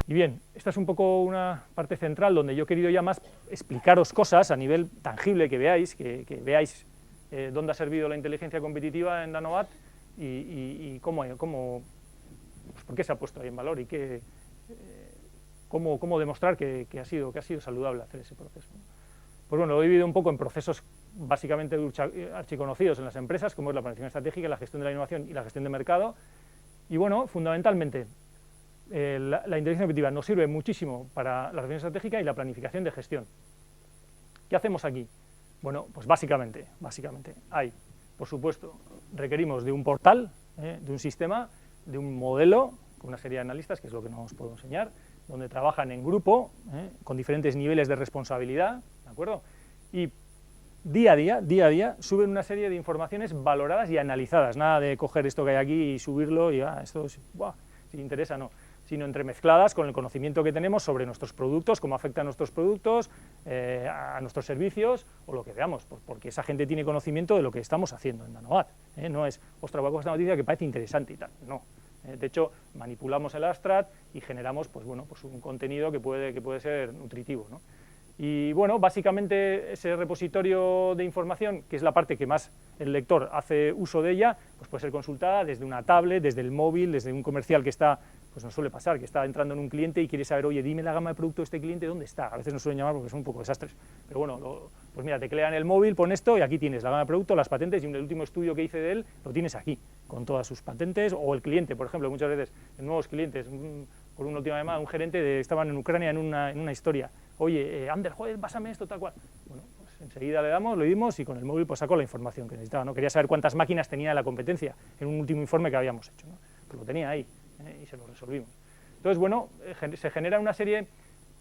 Y bien, esta es un poco una parte central donde yo he querido ya más explicaros cosas a nivel tangible, que veáis dónde ha servido la inteligencia competitiva en Danobat y pues por qué se ha puesto ahí en valor y cómo demostrar que ha sido saludable hacer ese proceso. Pues bueno, lo he dividido un poco en procesos básicamente archiconocidos en las empresas, como es la planificación estratégica, la gestión de la innovación y la gestión de mercado. Y bueno, fundamentalmente, la inteligencia competitiva nos sirve muchísimo para la gestión estratégica y la planificación de gestión. ¿Qué hacemos aquí? Bueno, pues básicamente hay, por supuesto, requerimos de un portal, de un sistema, de un modelo, con una serie de analistas, que es lo que no os puedo enseñar, donde trabajan en grupo, con diferentes niveles de responsabilidad, ¿de acuerdo? Y día a día, suben una serie de informaciones valoradas y analizadas, nada de coger esto que hay aquí y subirlo y esto es, si interesa, no, sino entremezcladas con el conocimiento que tenemos sobre nuestros productos, cómo afectan nuestros productos, a nuestros servicios o lo que veamos, porque esa gente tiene conocimiento de lo que estamos haciendo en Danobat, no es, ostras, voy a coger esta noticia que parece interesante y tal, no. De hecho, manipulamos el abstract y generamos pues un contenido que puede ser nutritivo, ¿no? Y bueno, básicamente ese repositorio de información, que es la parte que más el lector hace uso de ella, pues puede ser consultada desde una tablet, desde el móvil, desde un comercial que está, pues nos suele pasar, que está entrando en un cliente y quiere saber, oye, dime la gama de producto de este cliente, ¿dónde está? A veces nos suelen llamar porque son un poco desastres, pero bueno, pues mira, teclea en el móvil, pon esto y aquí tienes la gama de producto, las patentes, y el último estudio que hice de él lo tienes aquí, con todas sus patentes, o el cliente, por ejemplo, muchas veces en nuevos clientes, por una última llamada, un gerente estaban en Ucrania en una historia, oye, Ander, joder, pásame esto, tal cual. Bueno, pues enseguida le damos, lo dimos y con el móvil pues sacó la información que necesitaba, ¿no? Quería saber cuántas máquinas tenía la competencia en un último informe que habíamos hecho, ¿no? Pues lo tenía ahí y se lo resolvimos. Entonces, bueno, se genera una serie,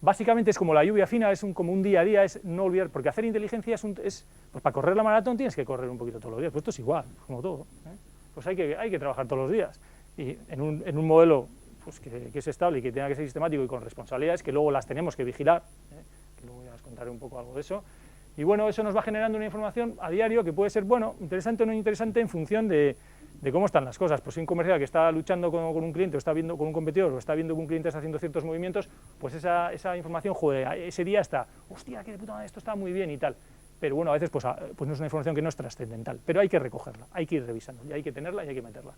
básicamente es como la lluvia fina, es como un día a día, es no olvidar, porque hacer inteligencia es pues para correr la maratón tienes que correr un poquito todos los días, pues esto es igual, como todo, pues hay que trabajar todos los días, y en un modelo pues que es estable y que tenga que ser sistemático y con responsabilidades, que luego las tenemos que vigilar, que luego ya os contaré un poco algo de eso, y bueno, eso nos va generando una información a diario que puede ser, bueno, interesante o no interesante en función de cómo están las cosas. Pues si un comercial que está luchando con un cliente o está viendo con un competidor o está viendo que un cliente está haciendo ciertos movimientos, pues esa información, joder, ese día está, hostia, qué de puta madre, esto está muy bien y tal. Pero bueno, a veces pues no es una información que no es trascendental, pero hay que recogerla, hay que ir revisando, y hay que tenerla y hay que meterla.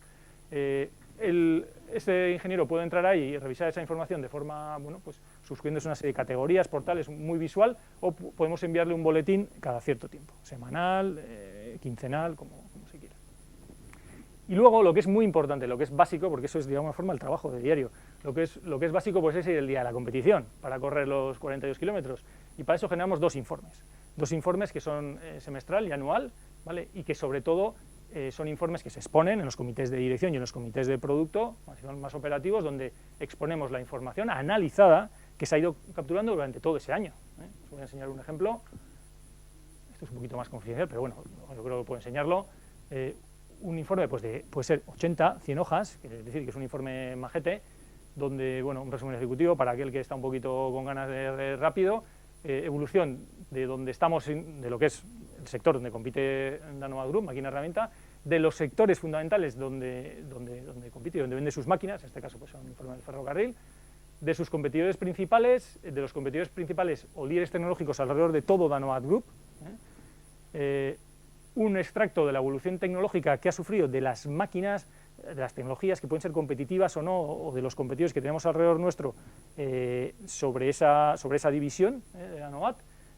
Ese ingeniero puede entrar ahí y revisar esa información de forma, bueno, pues suscribiéndose una serie de categorías, portales, muy visual, o podemos enviarle un boletín cada cierto tiempo, semanal, quincenal, como se quiera. Y luego lo que es muy importante, lo que es básico, porque eso es de alguna forma el trabajo de diario, lo que es básico pues es el día de la competición, para correr los 42 kilómetros, y para eso generamos dos informes que son semestral y anual, ¿vale? Y que sobre todo son informes que se exponen en los comités de dirección y en los comités de producto, más operativos, donde exponemos la información analizada que se ha ido capturando durante todo ese año. Os voy a enseñar un ejemplo, esto es un poquito más confidencial, pero bueno, yo creo que puedo enseñarlo. Un informe pues puede ser 80, 100 hojas, es decir, que es un informe majete, donde, bueno, un resumen ejecutivo para aquel que está un poquito con ganas de rápido, evolución de donde estamos, de lo que es el sector donde compite Danobat Group, máquina herramienta, de los sectores fundamentales donde compite y donde vende sus máquinas, en este caso pues un informe del ferrocarril, de sus competidores principales, de los competidores principales o líderes tecnológicos alrededor de todo Danobat Group, un extracto de la evolución tecnológica que ha sufrido de las máquinas, de las tecnologías que pueden ser competitivas o no, o de los competidores que tenemos alrededor nuestro sobre esa división de Danobat,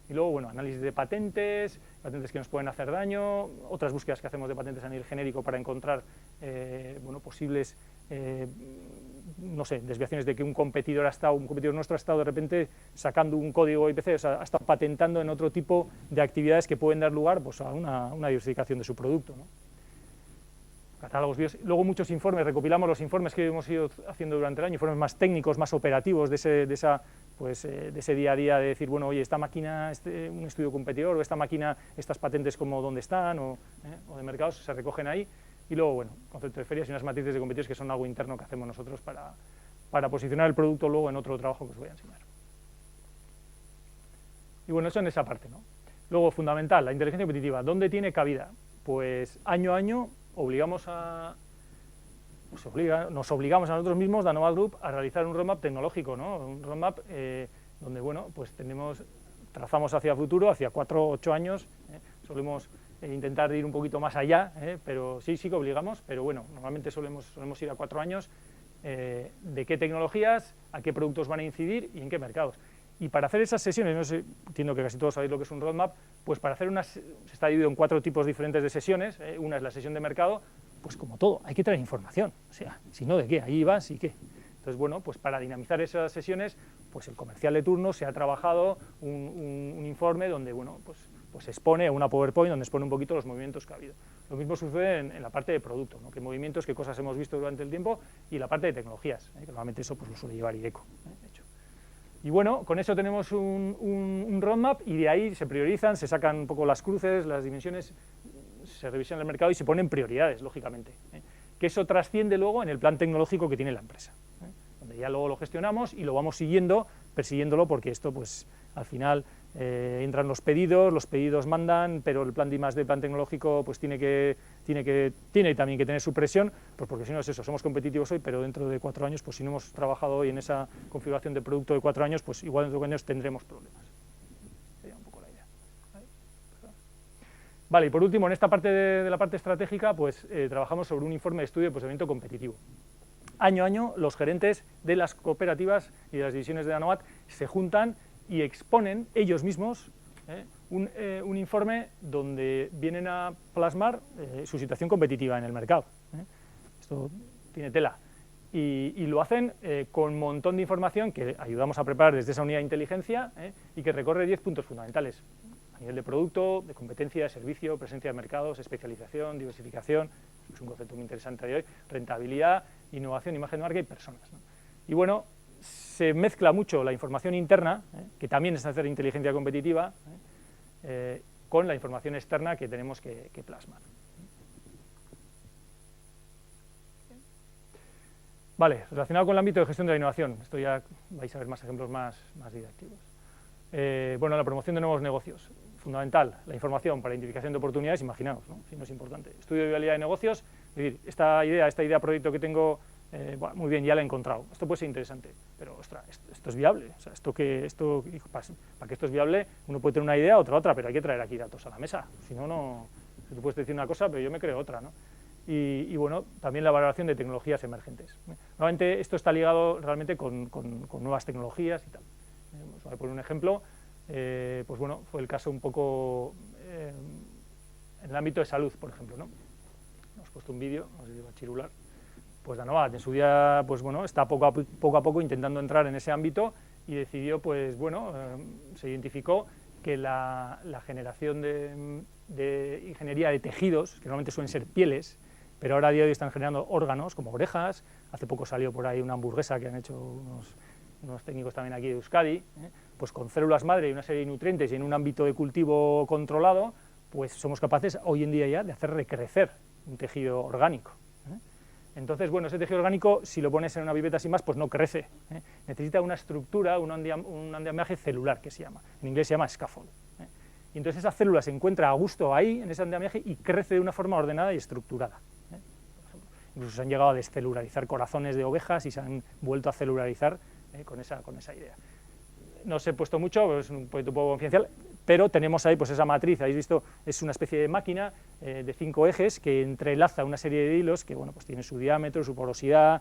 y luego, bueno, análisis de patentes que nos pueden hacer daño, otras búsquedas que hacemos de patentes a nivel genérico para encontrar posibles no sé, desviaciones de que un competidor nuestro ha estado de repente sacando un código IPC, o sea, ha estado patentando en otro tipo de actividades que pueden dar lugar pues, a una diversificación de su producto, ¿no? Catálogos, luego muchos informes, recopilamos los informes que hemos ido haciendo durante el año, informes más técnicos, más operativos de ese día a día de decir, bueno, oye, esta máquina, un estudio competidor, o esta máquina, estas patentes como dónde están, o de mercados, se recogen ahí. Y luego, bueno, concepto de ferias y unas matrices de competidores que son algo interno que hacemos nosotros para posicionar el producto luego en otro trabajo que os voy a enseñar. Y bueno, eso en esa parte, ¿no? Luego, fundamental, la inteligencia competitiva. ¿Dónde tiene cabida? Pues año a año obligamos a nos obligamos a nosotros mismos, Danomat Group, a realizar un roadmap tecnológico, ¿no? Un roadmap donde, bueno, pues trazamos hacia el futuro, hacia 4 o 8 años, solemos intentar ir un poquito más allá, pero sí que obligamos, pero bueno, normalmente solemos ir a 4 años, de qué tecnologías, a qué productos van a incidir y en qué mercados. Y para hacer esas sesiones, no sé, entiendo que casi todos sabéis lo que es un roadmap, pues para hacer se está dividido en 4 tipos diferentes de sesiones, una es la sesión de mercado, pues como todo, hay que traer información, o sea, si no, ¿de qué? Ahí vas y qué. Entonces, bueno, pues para dinamizar esas sesiones, pues el comercial de turno se ha trabajado un informe donde, bueno, pues expone una PowerPoint donde expone un poquito los movimientos que ha habido. Lo mismo sucede en la parte de producto, ¿no? Qué movimientos, qué cosas hemos visto durante el tiempo, y la parte de tecnologías, que normalmente eso pues lo suele llevar IDECO, de hecho. Y bueno, con eso tenemos un roadmap y de ahí se priorizan, se sacan un poco las cruces, las dimensiones, se revisan el mercado y se ponen prioridades, lógicamente, que eso trasciende luego en el plan tecnológico que tiene la empresa, donde ya luego lo gestionamos y lo vamos siguiendo, persiguiéndolo, porque esto pues al final entran los pedidos mandan, pero el plan de I+D, plan tecnológico, pues tiene también que tener su presión, pues porque si no es eso, somos competitivos hoy, pero dentro de 4 años, pues si no hemos trabajado hoy en esa configuración de producto de 4 años, pues igual dentro de 4 años tendremos problemas. Sería un poco la idea. Vale, y por último, en esta parte de la parte estratégica, pues trabajamos sobre un informe de estudio de posicionamiento competitivo. Año a año, los gerentes de las cooperativas y de las divisiones de Danomat se juntan y exponen ellos mismos un informe donde vienen a plasmar su situación competitiva en el mercado. Esto tiene tela. Y lo hacen con un montón de información que ayudamos a preparar desde esa unidad de inteligencia y que recorre 10 puntos fundamentales. A nivel de producto, de competencia, de servicio, presencia de mercados, especialización, diversificación, es un concepto muy interesante de hoy, rentabilidad, innovación, imagen de marca y personas, ¿no? Y bueno, se mezcla mucho la información interna, que también es hacer inteligencia competitiva, con la información externa que tenemos que plasmar. Vale, relacionado con el ámbito de gestión de la innovación, esto ya vais a ver más ejemplos más didácticos. Bueno, la promoción de nuevos negocios, fundamental, la información para identificación de oportunidades, imaginaos, ¿no? Si no es importante. Estudio de viabilidad de negocios, es decir, esta idea proyecto que tengo, bueno, muy bien, ya la he encontrado, esto puede ser interesante, pero ostras, esto es viable, o sea, para que esto es viable, uno puede tener una idea, otra, pero hay que traer aquí datos a la mesa, si no, tú puedes decir una cosa, pero yo me creo otra, ¿no? Y bueno, también la valoración de tecnologías emergentes. Normalmente esto está ligado realmente con nuevas tecnologías y tal. Os voy a poner un ejemplo, pues bueno, fue el caso un poco en el ámbito de salud, por ejemplo, ¿no? Os he puesto un vídeo, no sé si va a chirular. Pues Danomat en su día, pues bueno, está poco a poco intentando entrar en ese ámbito y decidió, pues bueno, se identificó que la generación de ingeniería de tejidos, que normalmente suelen ser pieles, pero ahora a día de hoy están generando órganos como orejas. Hace poco salió por ahí una hamburguesa que han hecho unos técnicos también aquí de Euskadi, pues con células madre y una serie de nutrientes y en un ámbito de cultivo controlado, pues somos capaces hoy en día ya de hacer recrecer un tejido orgánico. Entonces, bueno, ese tejido orgánico, si lo pones en una pipeta sin más, pues no crece. Necesita una estructura, un andamiaje celular, que se llama. En inglés se llama scaffold. Y entonces esa célula se encuentra a gusto ahí, en ese andamiaje, y crece de una forma ordenada y estructurada. Incluso se han llegado a descelularizar corazones de ovejas y se han vuelto a celularizar con esa idea. No os he puesto mucho, es un proyecto un poco confidencial, pero tenemos ahí pues esa matriz, habéis visto, es una especie de máquina de 5 ejes que entrelaza una serie de hilos que bueno, pues tienen su diámetro, su porosidad,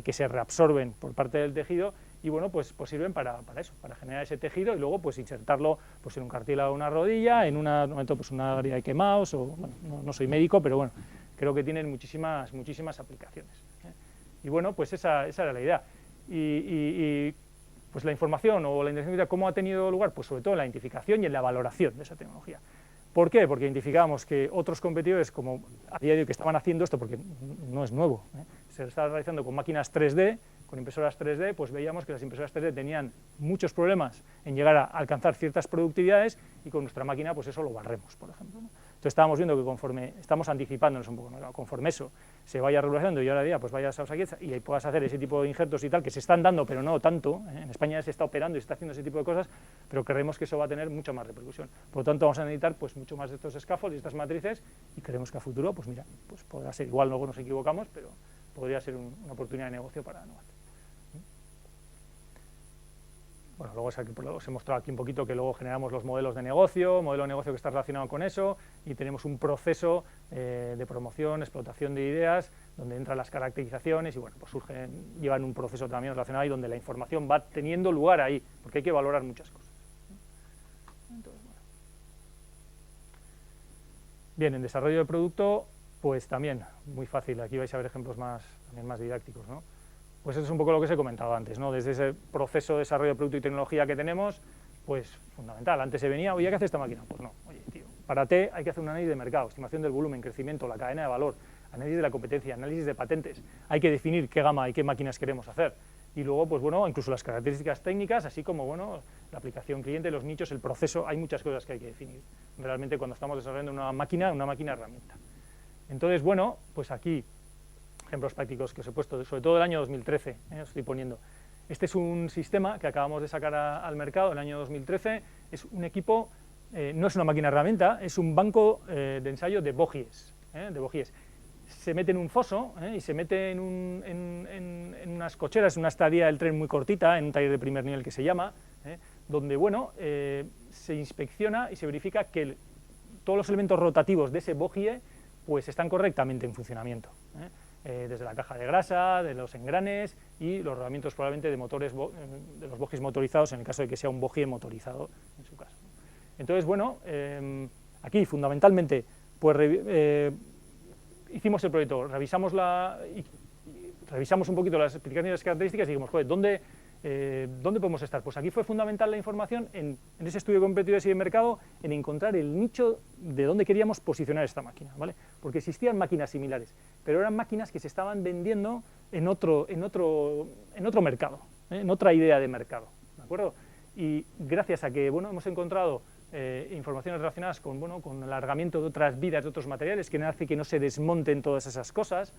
que se reabsorben por parte del tejido y bueno, pues sirven para eso, para generar ese tejido y luego pues insertarlo pues en un cartílago de una rodilla, en un momento pues una área de quemados, o bueno, no soy médico, pero bueno, creo que tienen muchísimas aplicaciones. Y bueno, pues esa era la idea. Y pues la información o la inteligencia, ¿cómo ha tenido lugar? Pues sobre todo en la identificación y en la valoración de esa tecnología. ¿Por qué? Porque identificábamos que otros competidores, como a día de hoy, que estaban haciendo esto, porque no es nuevo, se estaba realizando con máquinas 3D, con impresoras 3D, pues veíamos que las impresoras 3D tenían muchos problemas en llegar a alcanzar ciertas productividades y con nuestra máquina pues eso lo barremos, por ejemplo, ¿no? Entonces estábamos viendo que conforme estamos anticipándonos un poco, ¿no? Conforme eso se vaya regularizando y ahora día pues vayas a Osakidecha y ahí puedas hacer ese tipo de injertos y tal, que se están dando, pero no tanto, en España ya se está operando y se está haciendo ese tipo de cosas, pero creemos que eso va a tener mucha más repercusión. Por lo tanto, vamos a necesitar pues mucho más de estos scaffolds y estas matrices y creemos que a futuro, pues mira, pues podrá ser igual, luego nos equivocamos, pero podría ser una oportunidad de negocio para Novatec. Bueno, luego os he mostrado aquí un poquito que luego generamos los modelos de negocio, modelo de negocio que está relacionado con eso, y tenemos un proceso de promoción, explotación de ideas, donde entran las caracterizaciones y bueno, pues llevan un proceso también relacionado ahí, donde la información va teniendo lugar ahí, porque hay que valorar muchas cosas. Entonces, bueno. Bien, en desarrollo de producto, pues también, muy fácil, aquí vais a ver ejemplos también más didácticos, ¿no? Pues eso es un poco lo que os he comentado antes, ¿no? Desde ese proceso de desarrollo de producto y tecnología que tenemos, pues fundamental. Antes se venía, oye, ¿qué hace esta máquina? Pues no, oye, tío, para T hay que hacer un análisis de mercado, estimación del volumen, crecimiento, la cadena de valor, análisis de la competencia, análisis de patentes. Hay que definir qué gama y qué máquinas queremos hacer. Y luego, pues bueno, incluso las características técnicas, así como, bueno, la aplicación cliente, los nichos, el proceso, hay muchas cosas que hay que definir. Realmente cuando estamos desarrollando una máquina herramienta. Entonces, bueno, pues aquí ejemplos prácticos que os he puesto, sobre todo del año 2013, os estoy poniendo. Este es un sistema que acabamos de sacar al mercado en el año 2013, es un equipo, no es una máquina herramienta, es un banco de ensayo de bogies, Se mete en un foso y se mete en unas cocheras, en una estadía del tren muy cortita, en un taller de primer nivel que se llama, donde, bueno, se inspecciona y se verifica que todos los elementos rotativos de ese bogie pues están correctamente en funcionamiento. Desde la caja de grasa, de los engranes y los rodamientos probablemente de motores, de los bogies motorizados, en el caso de que sea un bogie motorizado en su caso. Entonces, bueno, aquí fundamentalmente pues, hicimos el proyecto, revisamos un poquito las explicaciones y las características y dijimos, joder, ¿dónde podemos estar? Pues aquí fue fundamental la información en ese estudio de competidores y de mercado, en encontrar el nicho de dónde queríamos posicionar esta máquina, ¿vale? Porque existían máquinas similares, pero eran máquinas que se estaban vendiendo en otro mercado, en otra idea de mercado, ¿de acuerdo? Y gracias a que, bueno, hemos encontrado informaciones relacionadas con, bueno, con el alargamiento de otras vidas, de otros materiales, que hace que no se desmonten todas esas cosas,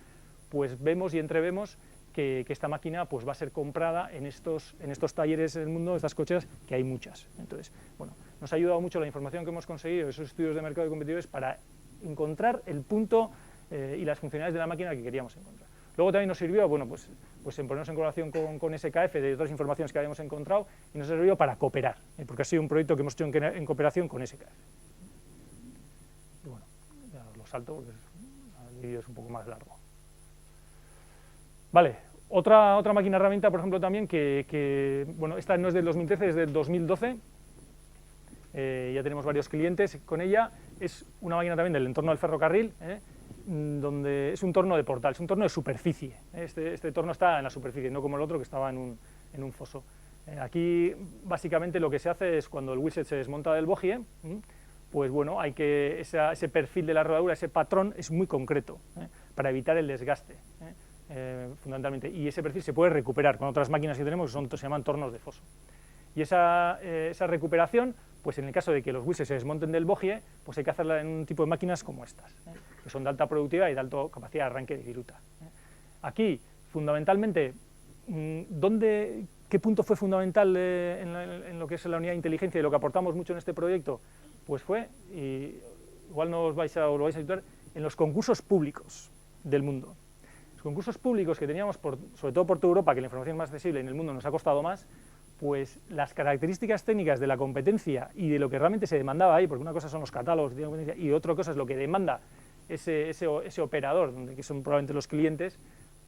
pues vemos y entrevemos que esta máquina pues, va a ser comprada en estos talleres del mundo, estas cocheras, que hay muchas. Entonces, bueno, nos ha ayudado mucho la información que hemos conseguido, esos estudios de mercado de competidores, para encontrar el punto y las funcionalidades de la máquina que queríamos encontrar. Luego también nos sirvió, bueno, pues en ponernos en colaboración con SKF de otras informaciones que habíamos encontrado, y nos sirvió para cooperar, porque ha sido un proyecto que hemos hecho en cooperación con SKF. Y bueno, ya lo salto porque el vídeo es un poco más largo. Vale, otra máquina herramienta, por ejemplo, también bueno, esta no es del 2013, es del 2012, ya tenemos varios clientes con ella, es una máquina también del entorno del ferrocarril, donde es un torno de portal, es un torno de superficie, este torno está en la superficie, no como el otro que estaba en un foso. Aquí, básicamente, lo que se hace es, cuando el wheelset se desmonta del bogie, pues bueno, hay que, ese perfil de la rodadura, ese patrón es muy concreto, para evitar el desgaste. Fundamentalmente, y ese perfil se puede recuperar con otras máquinas que tenemos que se llaman tornos de foso. Y esa recuperación, pues en el caso de que los wheelsets se desmonten del bogie, pues hay que hacerla en un tipo de máquinas como estas, que son de alta productividad y de alta capacidad de arranque de viruta. Aquí, fundamentalmente, ¿qué punto fue fundamental en lo que es la unidad de inteligencia y lo que aportamos mucho en este proyecto? Pues fue, y igual no os lo vais a situar, en los concursos públicos del mundo. Concursos públicos que teníamos, sobre todo por toda Europa, que la información es más accesible en el mundo nos ha costado más, pues las características técnicas de la competencia y de lo que realmente se demandaba ahí, porque una cosa son los catálogos de competencia y otra cosa es lo que demanda ese operador, que son probablemente los clientes,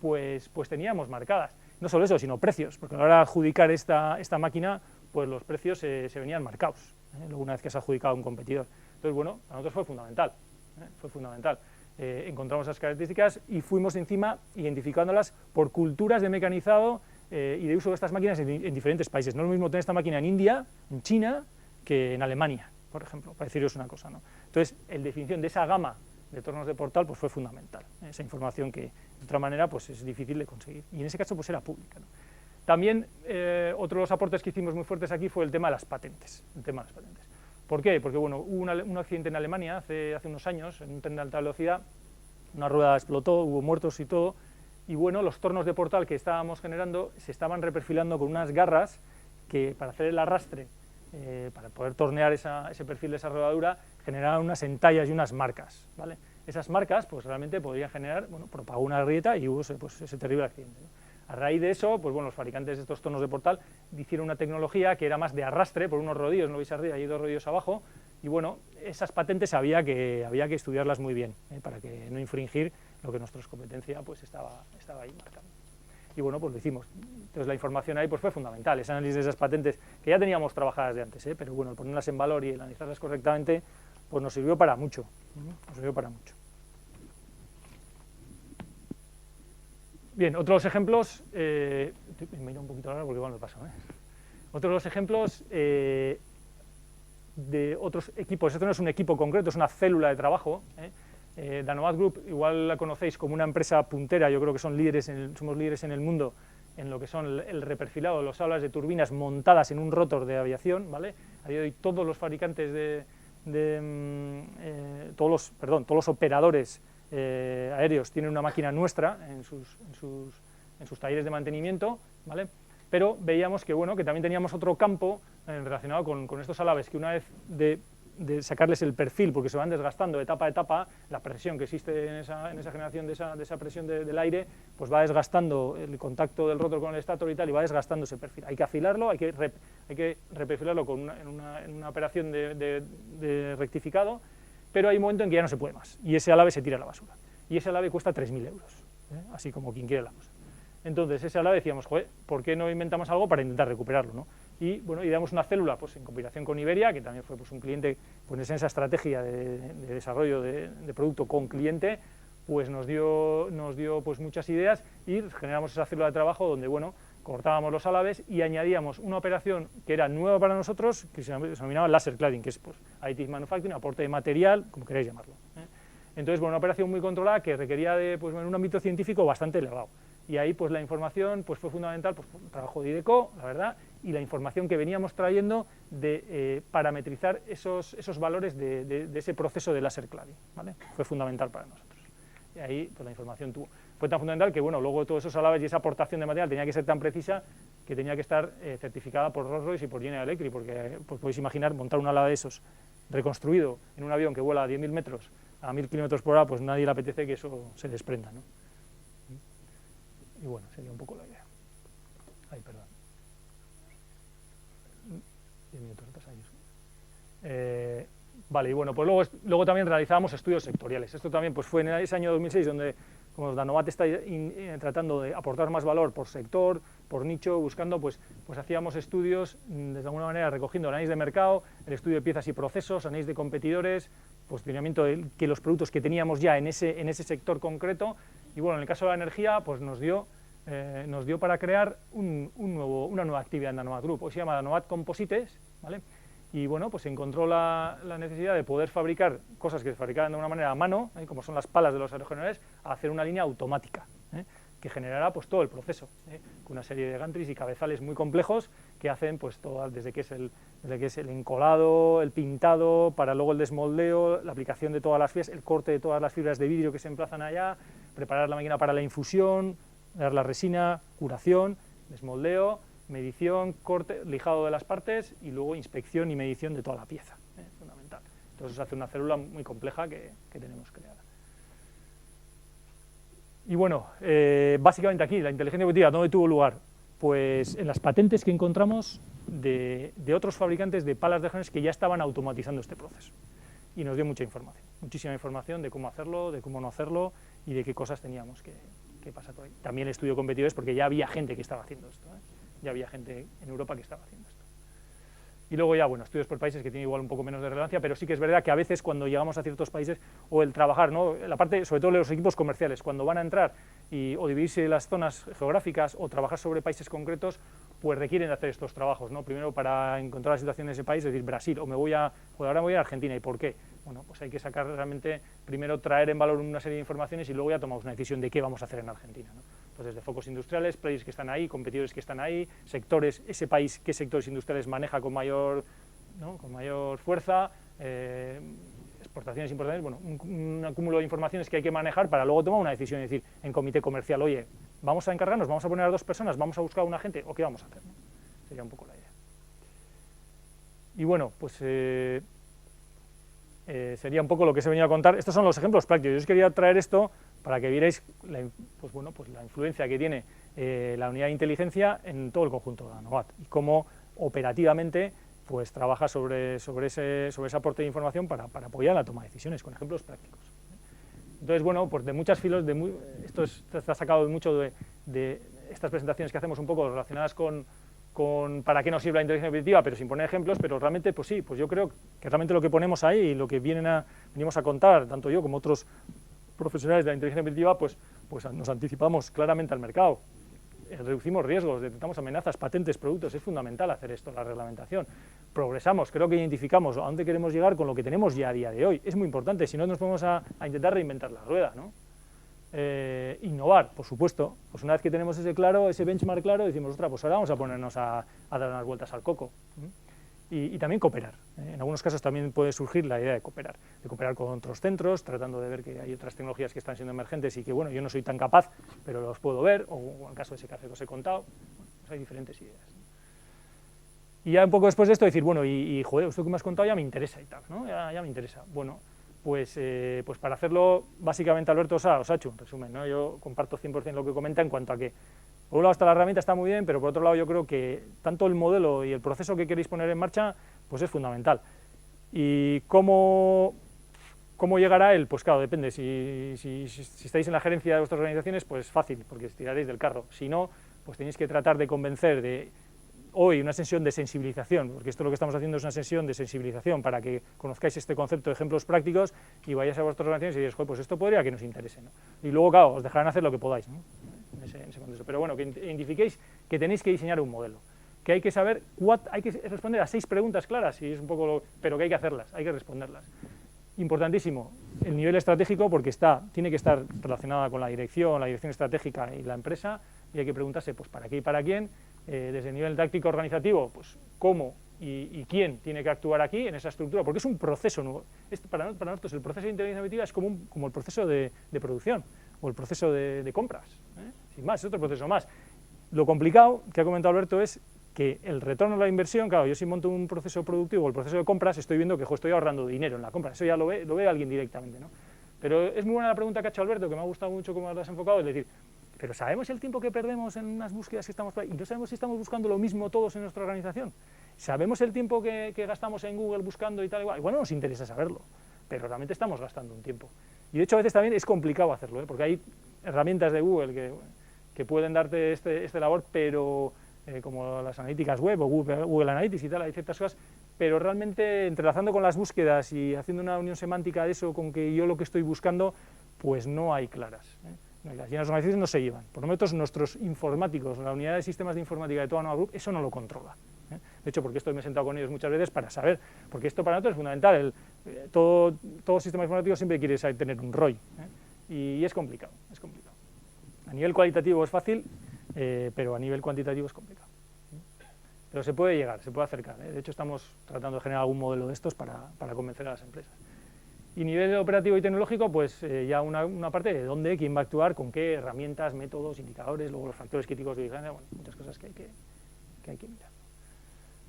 pues teníamos marcadas. No solo eso, sino precios, porque a la hora de adjudicar esta máquina, pues los precios se venían marcados, luego una vez que se ha adjudicado a un competidor. Entonces, bueno, para nosotros fue fundamental. Encontramos esas características y fuimos encima identificándolas por culturas de mecanizado y de uso de estas máquinas en diferentes países. No es lo mismo tener esta máquina en India, en China, que en Alemania, por ejemplo, para deciros una cosa, ¿no? Entonces, la definición de esa gama de tornos de portal pues fue fundamental, esa información que de otra manera pues es difícil de conseguir, y en ese caso pues era pública, ¿no? También otro de los aportes que hicimos muy fuertes aquí fue el tema de las patentes, ¿Por qué? Porque bueno, hubo un accidente en Alemania hace unos años, en un tren de alta velocidad, una rueda explotó, hubo muertos y todo, y bueno, los tornos de portal que estábamos generando se estaban reperfilando con unas garras que, para hacer el arrastre, para poder tornear ese perfil de esa rodadura, generaban unas entallas y unas marcas, ¿vale? esas marcas pues realmente podrían generar, bueno, propagó una grieta y hubo pues, ese terrible accidente, ¿no? A raíz de eso, pues bueno, los fabricantes de estos tonos de portal hicieron una tecnología que era más de arrastre por unos rodillos, no lo veis arriba, hay 2 rodillos abajo, y bueno, esas patentes había que estudiarlas muy bien, para que no infringir lo que nuestra competencia pues estaba ahí marcando. Y bueno, pues lo hicimos. Entonces la información ahí pues fue fundamental, ese análisis de esas patentes que ya teníamos trabajadas de antes, pero bueno, el ponerlas en valor y el analizarlas correctamente, pues nos sirvió para mucho, Bien, otros ejemplos, me he ido un poquito ahora porque igual me paso, Otros ejemplos de otros equipos, esto no es un equipo concreto, es una célula de trabajo, Danomat Group, igual la conocéis como una empresa puntera, yo creo que somos líderes en el mundo en lo que son el reperfilado, los alas de turbinas montadas en un rotor de aviación, ¿vale? A día de hoy todos los fabricantes todos los operadores aéreos tienen una máquina nuestra en sus talleres de mantenimiento, ¿vale? Pero veíamos que, bueno, que también teníamos otro campo relacionado con estos alaves, que una vez de sacarles el perfil, porque se van desgastando etapa a etapa, la presión que existe en esa generación de esa presión del aire, pues va desgastando el contacto del rotor con el estator y tal, y va desgastando ese perfil. Hay que afilarlo, hay que reperfilarlo en una operación de rectificado, pero hay un momento en que ya no se puede más, y ese alave se tira a la basura. Y ese alave cuesta 3.000 euros, así como quien quiere la cosa. Entonces, ese alave decíamos, joder, ¿por qué no inventamos algo para intentar recuperarlo, ¿no? Y bueno, ideamos una célula pues, en combinación con Iberia, que también fue pues, un cliente, pues en esa estrategia de desarrollo de producto con cliente, pues nos dio pues, muchas ideas y generamos esa célula de trabajo donde, bueno, cortábamos los alaves y añadíamos una operación que era nueva para nosotros, que se denominaba laser cladding, que es pues, additive manufacturing, aporte de material, como queráis llamarlo. Entonces, bueno, una operación muy controlada que requería de pues, en un ámbito científico bastante elevado. Y ahí pues la información pues, fue fundamental, pues por el trabajo de IDECO, la verdad, y la información que veníamos trayendo de parametrizar esos valores de ese proceso de láser cladding, ¿vale? Fue fundamental para nosotros. Y ahí pues la información fue tan fundamental que bueno, luego todos esos alaves y esa aportación de material tenía que ser tan precisa que tenía que estar certificada por Rolls-Royce y por General Electric, porque pues, podéis imaginar montar un alave de esos reconstruido en un avión que vuela a 10.000 metros a 1.000 km/h, pues nadie le apetece que eso se desprenda, ¿no? Y bueno, sería un poco la idea. Ay, perdón. 10 minutos retrasados. Vale, y bueno, pues luego también realizábamos estudios sectoriales. Esto también pues, fue en ese año 2006 donde, como Danomat está tratando de aportar más valor por sector, por nicho, buscando, pues hacíamos estudios, de alguna manera recogiendo análisis de mercado, el estudio de piezas y procesos, análisis de competidores, posicionamiento de que los productos que teníamos ya en ese sector concreto, y bueno, en el caso de la energía, pues nos dio para crear una nueva actividad en Danomat Group, hoy se llama Danomat Composites, ¿vale? Y bueno, pues se encontró la necesidad de poder fabricar cosas que se fabricaban de una manera a mano, como son las palas de los aerogeneradores, a hacer una línea automática, que generará pues todo el proceso, con una serie de gantries y cabezales muy complejos que hacen pues todo, desde que es el encolado, el pintado, para luego el desmoldeo, la aplicación de todas las fibras, el corte de todas las fibras de vidrio que se emplazan allá, preparar la máquina para la infusión, dar la resina, curación, desmoldeo, medición, corte, lijado de las partes y luego inspección y medición de toda la pieza, fundamental. Entonces se hace una célula muy compleja que tenemos creada. Y bueno, básicamente aquí la inteligencia competitiva, ¿dónde tuvo lugar? Pues en las patentes que encontramos de otros fabricantes de palas de aerogeneradores que ya estaban automatizando este proceso. Y nos dio mucha información, muchísima información de cómo hacerlo, de cómo no hacerlo y de qué cosas teníamos que pasar por ahí. También el estudio de competidores porque ya había gente que estaba haciendo esto, ya había gente en Europa que estaba haciendo esto. Y luego ya, bueno, estudios por países que tienen igual un poco menos de relevancia, pero sí que es verdad que a veces cuando llegamos a ciertos países, o el trabajar, ¿no? La parte, sobre todo los equipos comerciales, cuando van a entrar o dividirse las zonas geográficas o trabajar sobre países concretos, pues requieren de hacer estos trabajos, ¿no? Primero para encontrar la situación de ese país, es decir, Brasil, o ahora me voy a Argentina, ¿y por qué? Bueno, pues hay que sacar realmente, primero traer en valor una serie de informaciones y luego ya tomamos una decisión de qué vamos a hacer en Argentina, ¿no? Entonces, de focos industriales, players que están ahí, competidores que están ahí, sectores, ese país, qué sectores industriales maneja con mayor fuerza, exportaciones, importaciones, bueno, un acúmulo de informaciones que hay que manejar para luego tomar una decisión y decir, en comité comercial, oye, vamos a encargarnos, vamos a poner a 2 personas, vamos a buscar a una gente, o qué vamos a hacer, ¿no? Sería un poco la idea. Y bueno, pues sería un poco lo que se venía a contar. Estos son los ejemplos prácticos. Yo os quería traer esto para que vierais la influencia que tiene la unidad de inteligencia en todo el conjunto de Anovat y cómo operativamente pues trabaja sobre ese aporte de información para apoyar la toma de decisiones, con ejemplos prácticos. Entonces, bueno, pues de muchas filos, esto está sacado mucho de estas presentaciones que hacemos un poco relacionadas con para qué nos sirve la inteligencia predictiva, pero sin poner ejemplos, pero realmente, pues sí, pues yo creo que realmente lo que ponemos ahí y lo que venimos a contar, tanto yo como otros profesionales de la inteligencia predictiva, pues nos anticipamos claramente al mercado. Reducimos riesgos, detectamos amenazas, patentes, productos, es fundamental hacer esto, la reglamentación. Progresamos, creo que identificamos a dónde queremos llegar con lo que tenemos ya a día de hoy. Es muy importante, si no nos ponemos a intentar reinventar la rueda, ¿no? Innovar, por supuesto, pues una vez que tenemos ese benchmark claro, decimos, ostras, pues ahora vamos a ponernos a dar unas vueltas al coco. Y también cooperar. En algunos casos también puede surgir la idea de cooperar con otros centros, tratando de ver que hay otras tecnologías que están siendo emergentes y que, bueno, yo no soy tan capaz, pero los puedo ver, o en el caso de ese café que os he contado, pues hay diferentes ideas. Y ya un poco después de esto decir, bueno, joder, esto que me has contado ya me interesa y tal, ¿no? Ya me interesa. Bueno, pues para hacerlo, básicamente Alberto os ha hecho un resumen, ¿no? Yo comparto 100% lo que comenta en cuanto a que, por un lado, la herramienta está muy bien, pero por otro lado yo creo que tanto el modelo y el proceso que queréis poner en marcha, pues es fundamental. ¿Y cómo llegará él? Pues claro, depende. Si estáis en la gerencia de vuestras organizaciones, pues fácil, porque tiraréis del carro. Si no, pues tenéis que tratar de convencer de hoy una sesión de sensibilización, porque esto lo que estamos haciendo es una sesión de sensibilización para que conozcáis este concepto de ejemplos prácticos y vayáis a vuestras organizaciones y digáis, joder, pues esto podría que nos interese, ¿no? Y luego, claro, os dejarán hacer lo que podáis, ¿no? En ese contexto. Pero bueno, que identifiquéis que tenéis que diseñar un modelo, que hay que saber, hay que responder a 6 preguntas claras, y es un poco pero que hay que hacerlas, hay que responderlas. Importantísimo, el nivel estratégico, porque tiene que estar relacionada con la dirección estratégica y la empresa, y hay que preguntarse, pues, ¿para qué y para quién? Desde el nivel táctico organizativo, pues, ¿cómo y quién tiene que actuar aquí en esa estructura? Porque es un proceso nuevo. Para nosotros el proceso de inteligencia predictiva es como el proceso de producción o el proceso de compras, sin más, es otro proceso más. Lo complicado que ha comentado Alberto es que el retorno a la inversión, claro, yo si monto un proceso productivo o el proceso de compras, estoy viendo que estoy ahorrando dinero en la compra, eso ya lo ve alguien directamente, ¿no? Pero es muy buena la pregunta que ha hecho Alberto, que me ha gustado mucho cómo lo has enfocado, es decir, pero ¿sabemos el tiempo que perdemos en unas búsquedas que estamos por ahí? ¿Y no sabemos si estamos buscando lo mismo todos en nuestra organización? ¿Sabemos el tiempo que gastamos en Google buscando y tal? Igual no nos interesa saberlo, pero realmente estamos gastando un tiempo. Y de hecho a veces también es complicado hacerlo, porque hay herramientas de Google que pueden darte este labor, pero como las analíticas web o Google Analytics y tal, hay ciertas cosas, pero realmente entrelazando con las búsquedas y haciendo una unión semántica de eso con que yo lo que estoy buscando, pues no hay claras. Y las organizaciones no se llevan. Por lo menos nuestros informáticos, la unidad de sistemas de informática de toda Nova Group, eso no lo controla. De hecho, porque esto me he sentado con ellos muchas veces para saber, porque esto para nosotros es fundamental. Todo sistema informático siempre quiere tener un ROI, y es complicado, es complicado. A nivel cualitativo es fácil, pero a nivel cuantitativo es complicado. Pero se puede llegar, se puede acercar. De hecho, estamos tratando de generar algún modelo de estos para convencer a las empresas. Y nivel operativo y tecnológico, pues ya una parte de dónde, quién va a actuar, con qué herramientas, métodos, indicadores, luego los factores críticos de vigilancia, bueno, muchas cosas que hay que mirar.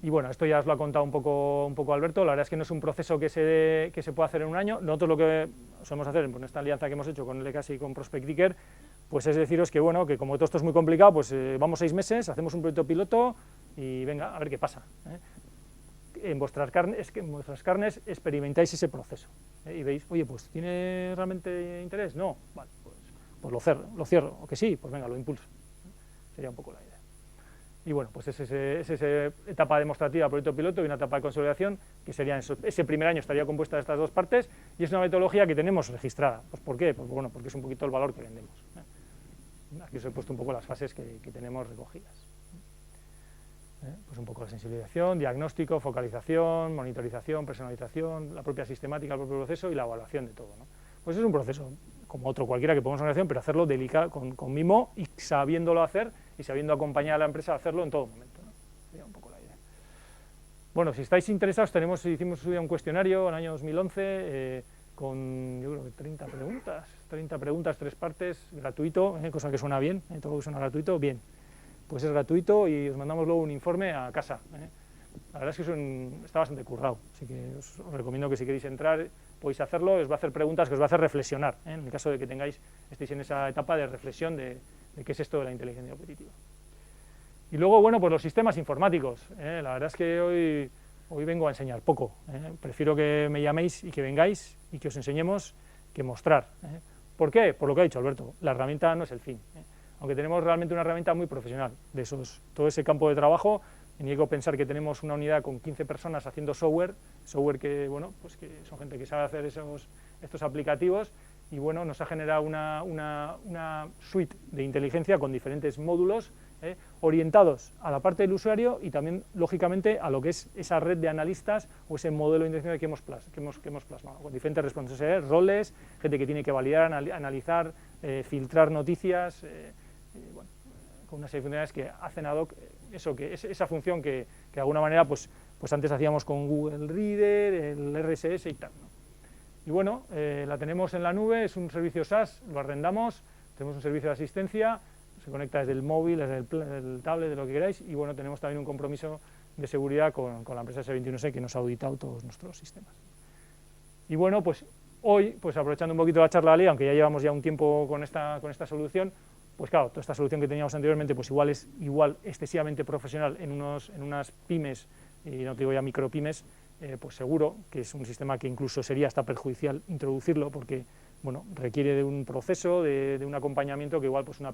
Y bueno, esto ya os lo ha contado un poco Alberto. La verdad es que no es un proceso que se pueda hacer en un año. Nosotros lo que solemos hacer en esta alianza que hemos hecho con LKS y con Prospect Dicker, pues es deciros que, bueno, que como todo esto es muy complicado, pues vamos 6 meses, hacemos un proyecto piloto y venga, a ver qué pasa. En vuestras carnes experimentáis ese proceso, y veis, oye, pues ¿tiene realmente interés? No, vale, pues lo cierro, o que sí, pues venga, lo impulso. Sería un poco la idea. Y bueno, pues es esa etapa demostrativa, proyecto piloto, y una etapa de consolidación, que sería ese primer año estaría compuesta de estas 2 partes, y es una metodología que tenemos registrada. Pues ¿por qué? Pues bueno, porque es un poquito el valor que vendemos. Aquí os he puesto un poco las fases que tenemos recogidas. Pues un poco la sensibilización, diagnóstico, focalización, monitorización, personalización, la propia sistemática, el propio proceso y la evaluación de todo, ¿no? Pues es un proceso como otro cualquiera que ponemos en organización, pero hacerlo delicado, con mimo y sabiéndolo hacer y sabiendo acompañar a la empresa a hacerlo en todo momento, ¿no? Sería un poco la idea. Bueno, si estáis interesados, hicimos un cuestionario en el año 2011 con, yo creo que 30 preguntas, 3 partes, gratuito, cosa que suena bien, todo lo que suena gratuito, bien. Pues es gratuito y os mandamos luego un informe a casa. La verdad es que está bastante currado, así que os recomiendo que si queréis entrar, podéis hacerlo, os va a hacer preguntas que os va a hacer reflexionar, en el caso de que estéis en esa etapa de reflexión de qué es esto de la inteligencia competitiva. Y luego, bueno, pues los sistemas informáticos. La verdad es que hoy vengo a enseñar poco. Prefiero que me llaméis y que vengáis y que os enseñemos que mostrar. ¿Por qué? Por lo que ha dicho Alberto, la herramienta no es el fin. Aunque tenemos realmente una herramienta muy profesional de todo ese campo de trabajo, ni hay que pensar que tenemos una unidad con 15 personas haciendo software que, bueno, pues que son gente que sabe hacer estos aplicativos, y bueno, nos ha generado una suite de inteligencia con diferentes módulos orientados a la parte del usuario y también, lógicamente, a lo que es esa red de analistas o ese modelo de inteligencia que hemos plasmado, con diferentes responsabilidades, roles, gente que tiene que validar, analizar, filtrar noticias, bueno, con una serie de funcionalidades que hacen ad hoc esa función que de alguna manera pues antes hacíamos con Google Reader, el RSS y tal, ¿no? Y bueno, la tenemos en la nube, es un servicio SaaS, lo arrendamos, tenemos un servicio de asistencia, se conecta desde el móvil, desde el tablet, de lo que queráis, y bueno, tenemos también un compromiso de seguridad con la empresa S21C que nos ha auditado todos nuestros sistemas. Y bueno, pues hoy, pues aprovechando un poquito la charla de Ali, aunque ya llevamos un tiempo con esta solución, pues claro, toda esta solución que teníamos anteriormente pues igual es excesivamente profesional en unas pymes, y no te digo ya micropymes, pues seguro que es un sistema que incluso sería hasta perjudicial introducirlo, porque bueno, requiere de un proceso, de un acompañamiento que igual pues una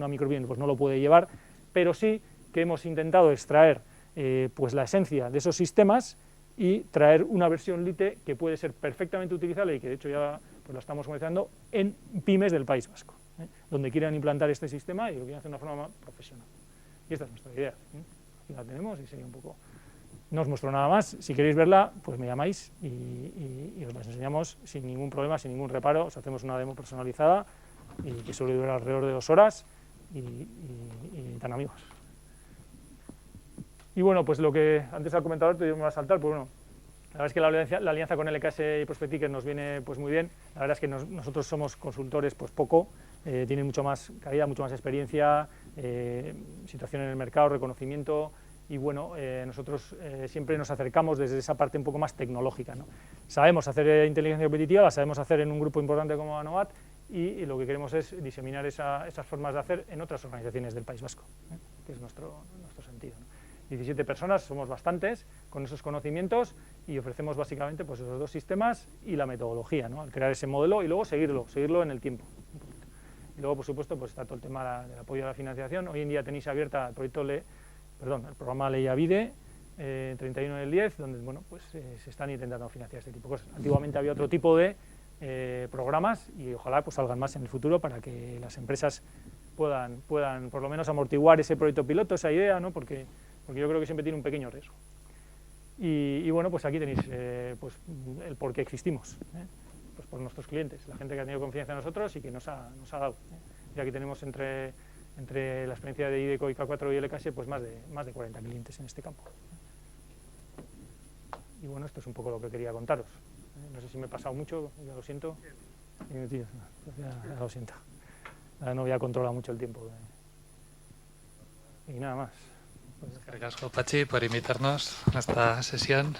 micropyme pues no lo puede llevar, pero sí que hemos intentado extraer pues la esencia de esos sistemas y traer una versión Lite que puede ser perfectamente utilizable y que de hecho ya pues la estamos comercializando en pymes del País Vasco, donde quieran implantar este sistema y lo quieren hacer de una forma más profesional. Y esta es nuestra idea. Aquí la tenemos y sería un poco... No os muestro nada más, si queréis verla, pues me llamáis y os las enseñamos sin ningún problema, sin ningún reparo. Os hacemos una demo personalizada y que suele durar alrededor de 2 horas y tan amigos. Y bueno, pues lo que antes ha comentado Alberto, yo me voy a saltar, pues bueno, la verdad es que la alianza con LKS y Prospectics nos viene pues muy bien. La verdad es que nosotros somos consultores pues poco, tienen mucho más calidad, mucho más experiencia, situación en el mercado, reconocimiento. Y bueno, nosotros siempre nos acercamos desde esa parte un poco más tecnológica, ¿no? Sabemos hacer inteligencia competitiva, la sabemos hacer en un grupo importante como Anovat, y lo que queremos es diseminar esas formas de hacer en otras organizaciones del País Vasco, que es nuestro sentido, ¿no? 17 personas, somos bastantes, con esos conocimientos, y ofrecemos básicamente pues esos 2 sistemas y la metodología, ¿no? Al crear ese modelo y luego seguirlo en el tiempo. Y luego, por supuesto, pues está todo el tema del apoyo a la financiación. Hoy en día tenéis abierta el programa Ley Avide, 31 del 10, donde bueno, pues, se están intentando financiar este tipo de cosas. Antiguamente había otro tipo de programas y ojalá pues salgan más en el futuro para que las empresas puedan por lo menos amortiguar ese proyecto piloto, esa idea, ¿no? Porque yo creo que siempre tiene un pequeño riesgo. Y bueno, pues aquí tenéis pues el por qué existimos, pues por nuestros clientes, la gente que ha tenido confianza en nosotros y que nos ha dado. Y aquí tenemos entre la experiencia de IDECO, IK4 y LKS, pues más de 40 clientes en este campo. Y bueno, esto es un poco lo que quería contaros. No sé si me he pasado mucho, ya lo siento. Ya lo siento. No voy a controlar mucho el tiempo. Y nada más. Gracias, Pachi, por invitarnos a esta sesión.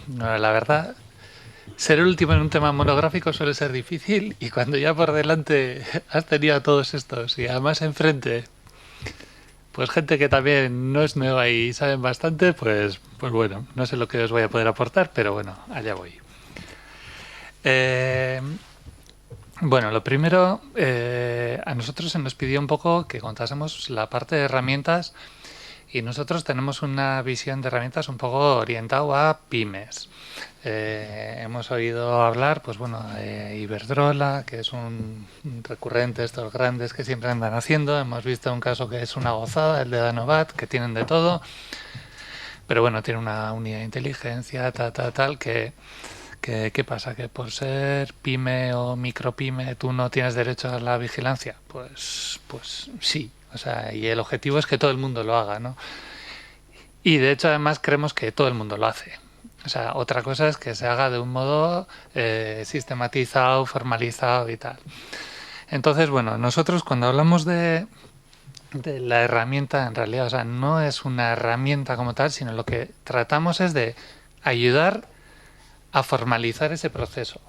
No, la verdad, ser el último en un tema monográfico suele ser difícil, y cuando ya por delante has tenido a todos estos y además enfrente pues gente que también no es nueva y saben bastante, pues bueno, no sé lo que os voy a poder aportar, pero bueno, allá voy. Bueno, lo primero, a nosotros se nos pidió un poco que contásemos la parte de herramientas, y nosotros tenemos una visión de herramientas un poco orientado a pymes. Hemos oído hablar, pues bueno, de Iberdrola, que es un recurrente de estos grandes que siempre andan haciendo. Hemos visto un caso que es una gozada, el de Danovat, que tienen de todo, pero bueno, tiene una unidad de inteligencia, tal, que ¿qué pasa? ¿Que por ser pyme o micropyme tú no tienes derecho a la vigilancia? Pues sí, o sea, y el objetivo es que todo el mundo lo haga, ¿no? Y de hecho además creemos que todo el mundo lo hace. O sea, otra cosa es que se haga de un modo sistematizado, formalizado y tal. Entonces, bueno, nosotros cuando hablamos de la herramienta, en realidad, o sea, no es una herramienta como tal, sino lo que tratamos es de ayudar a formalizar ese proceso.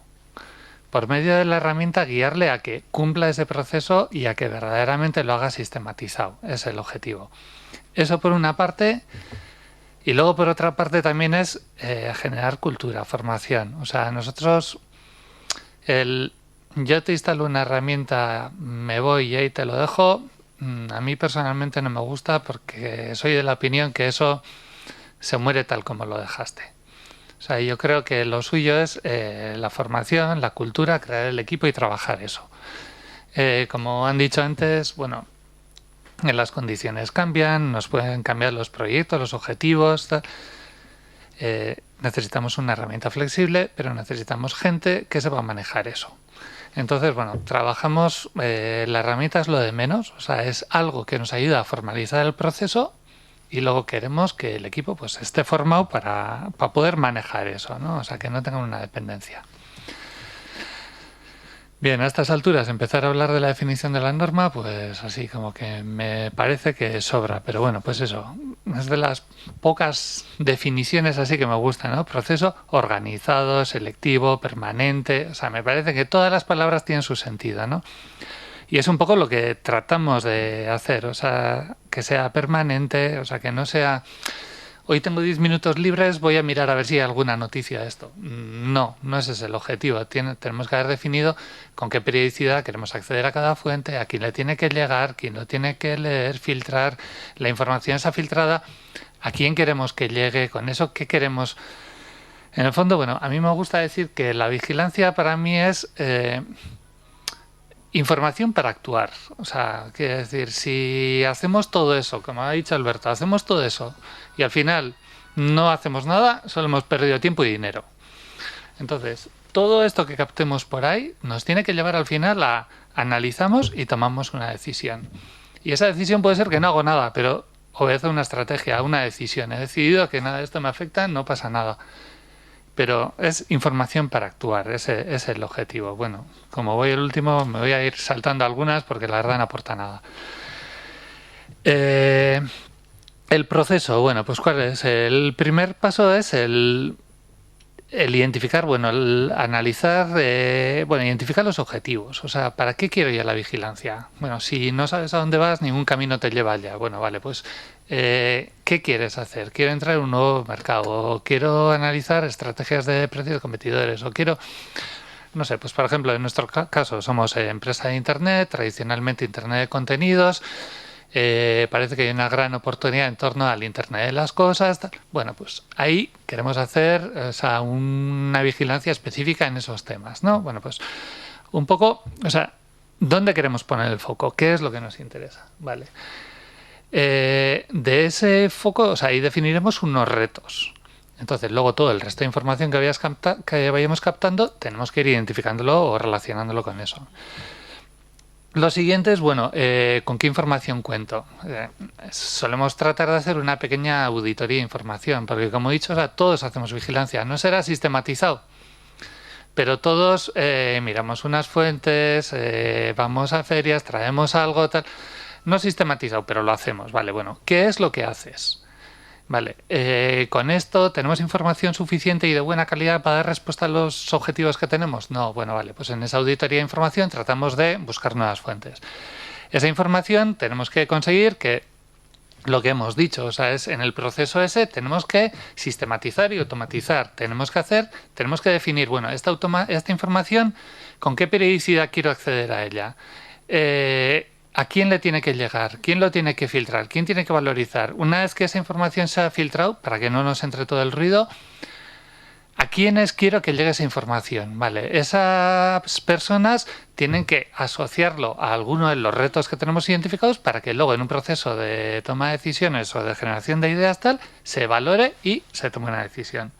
Por medio de la herramienta, guiarle a que cumpla ese proceso y a que verdaderamente lo haga sistematizado. Es el objetivo. Eso por una parte. Y luego por otra parte también es generar cultura, formación. O sea, nosotros, yo te instalo una herramienta, me voy y ahí te lo dejo, a mí personalmente no me gusta porque soy de la opinión que eso se muere tal como lo dejaste. O sea, yo creo que lo suyo es la formación, la cultura, crear el equipo y trabajar eso. Como han dicho antes, bueno, las condiciones cambian, nos pueden cambiar los proyectos, los objetivos, tal. Necesitamos una herramienta flexible, pero necesitamos gente que sepa manejar eso. Entonces, bueno, trabajamos, la herramienta es lo de menos, o sea, es algo que nos ayuda a formalizar el proceso y luego queremos que el equipo pues esté formado para poder manejar eso, ¿no? O sea, que no tengan una dependencia. Bien, a estas alturas empezar a hablar de la definición de la norma, pues así como que me parece que sobra, pero bueno, pues eso, es de las pocas definiciones así que me gustan, ¿no? Proceso organizado, selectivo, permanente, o sea, me parece que todas las palabras tienen su sentido, ¿no? Y es un poco lo que tratamos de hacer, o sea, que sea permanente, o sea, que no sea... Hoy tengo 10 minutos libres, voy a mirar a ver si hay alguna noticia de esto. No, no ese es el objetivo. Tenemos que haber definido con qué periodicidad queremos acceder a cada fuente, a quién le tiene que llegar, quién lo tiene que leer, filtrar. La información esa filtrada, a quién queremos que llegue, con eso qué queremos. En el fondo, bueno, a mí me gusta decir que la vigilancia para mí es... información para actuar. O sea, quiere decir, si hacemos todo eso, como ha dicho Alberto, hacemos todo eso y al final no hacemos nada, solo hemos perdido tiempo y dinero. Entonces, todo esto que captemos por ahí nos tiene que llevar al final a analizamos y tomamos una decisión. Y esa decisión puede ser que no hago nada, pero obedece a una estrategia, a una decisión. He decidido que nada de esto me afecta, no pasa nada. Pero es información para actuar, ese es el objetivo. Bueno, como voy el último, me voy a ir saltando algunas porque la verdad no aporta nada. El proceso, bueno, pues ¿cuál es? El primer paso es el identificar, bueno, el analizar, bueno, identificar los objetivos. O sea, ¿para qué quiero ir a la vigilancia? Bueno, si no sabes a dónde vas, ningún camino te lleva allá. Bueno, vale, pues ¿qué quieres hacer? ¿Quiero entrar en un nuevo mercado? ¿O quiero analizar estrategias de precios de competidores? ¿O quiero...? No sé, pues por ejemplo, en nuestro caso somos empresa de Internet, tradicionalmente Internet de contenidos. Parece que hay una gran oportunidad en torno al Internet de las cosas. Bueno, pues ahí queremos hacer, o sea, una vigilancia específica en esos temas, ¿no? Bueno, pues un poco, o sea, ¿dónde queremos poner el foco? ¿Qué es lo que nos interesa? Vale. De ese foco, o sea, ahí definiremos unos retos. Entonces, luego todo el resto de información que vayamos captando, tenemos que ir identificándolo o relacionándolo con eso. Lo siguiente es, bueno, ¿con qué información cuento? Solemos tratar de hacer una pequeña auditoría de información, porque como he dicho, o sea, todos hacemos vigilancia. No será sistematizado, pero todos miramos unas fuentes, vamos a ferias, traemos algo, tal. No sistematizado, pero lo hacemos. Vale, bueno, ¿qué es lo que haces? Vale, ¿con esto tenemos información suficiente y de buena calidad para dar respuesta a los objetivos que tenemos? No, bueno, vale, pues en esa auditoría de información tratamos de buscar nuevas fuentes. Esa información tenemos que conseguir que lo que hemos dicho, o sea, es en el proceso ese tenemos que sistematizar y automatizar. Tenemos que definir, bueno, esta información, ¿con qué periodicidad quiero acceder a ella? ¿A quién le tiene que llegar? ¿Quién lo tiene que filtrar? ¿Quién tiene que valorizar? Una vez que esa información se ha filtrado, para que no nos entre todo el ruido, ¿a quiénes quiero que llegue esa información? Vale, esas personas tienen que asociarlo a alguno de los retos que tenemos identificados para que luego en un proceso de toma de decisiones o de generación de ideas tal, se valore y se tome una decisión.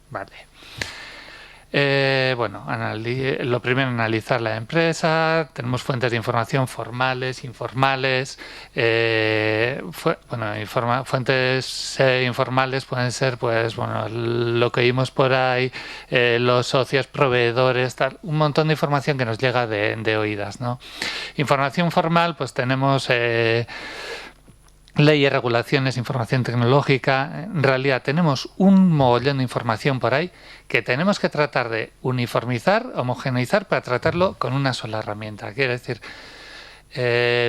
Vale. Bueno, lo primero, analizar la empresa. Tenemos fuentes de información formales, informales. Fuentes informales pueden ser, pues, bueno, lo que vimos por ahí, los socios, proveedores, tal, un montón de información que nos llega de oídas, ¿no? Información formal, pues tenemos leyes, regulaciones, información tecnológica. En realidad tenemos un mogollón de información por ahí que tenemos que tratar de uniformizar, homogeneizar para tratarlo con una sola herramienta. Quiere decir,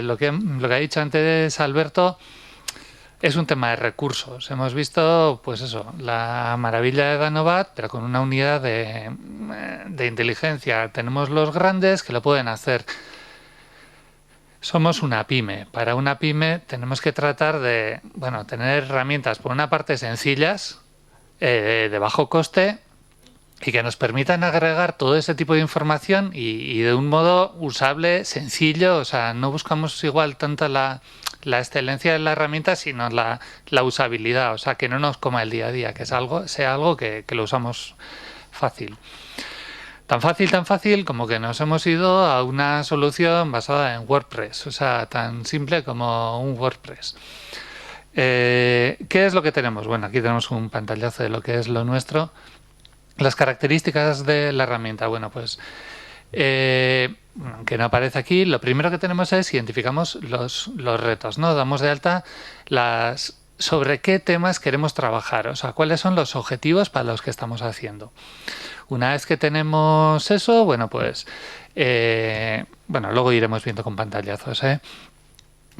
lo que ha dicho antes Alberto es un tema de recursos. Hemos visto, pues eso, la maravilla de Danovat, pero con una unidad de inteligencia. Tenemos los grandes que lo pueden hacer. Somos una pyme. Para una pyme tenemos que tratar de, bueno, tener herramientas, por una parte, sencillas, de bajo coste, y que nos permitan agregar todo ese tipo de información y de un modo usable, sencillo. O sea, no buscamos igual tanta la excelencia de la herramienta, sino la usabilidad. O sea, que no nos coma el día a día, que sea algo que lo usamos fácil. Tan fácil como que nos hemos ido a una solución basada en WordPress. O sea, tan simple como un WordPress. ¿Qué es lo que tenemos? Bueno, aquí tenemos un pantallazo de lo que es lo nuestro. Las características de la herramienta. Bueno, pues que no aparece aquí, lo primero que tenemos es identificamos los retos, ¿no? Damos de alta sobre qué temas queremos trabajar, o sea, cuáles son los objetivos para los que estamos haciendo. Una vez que tenemos eso, bueno, pues luego iremos viendo con pantallazos,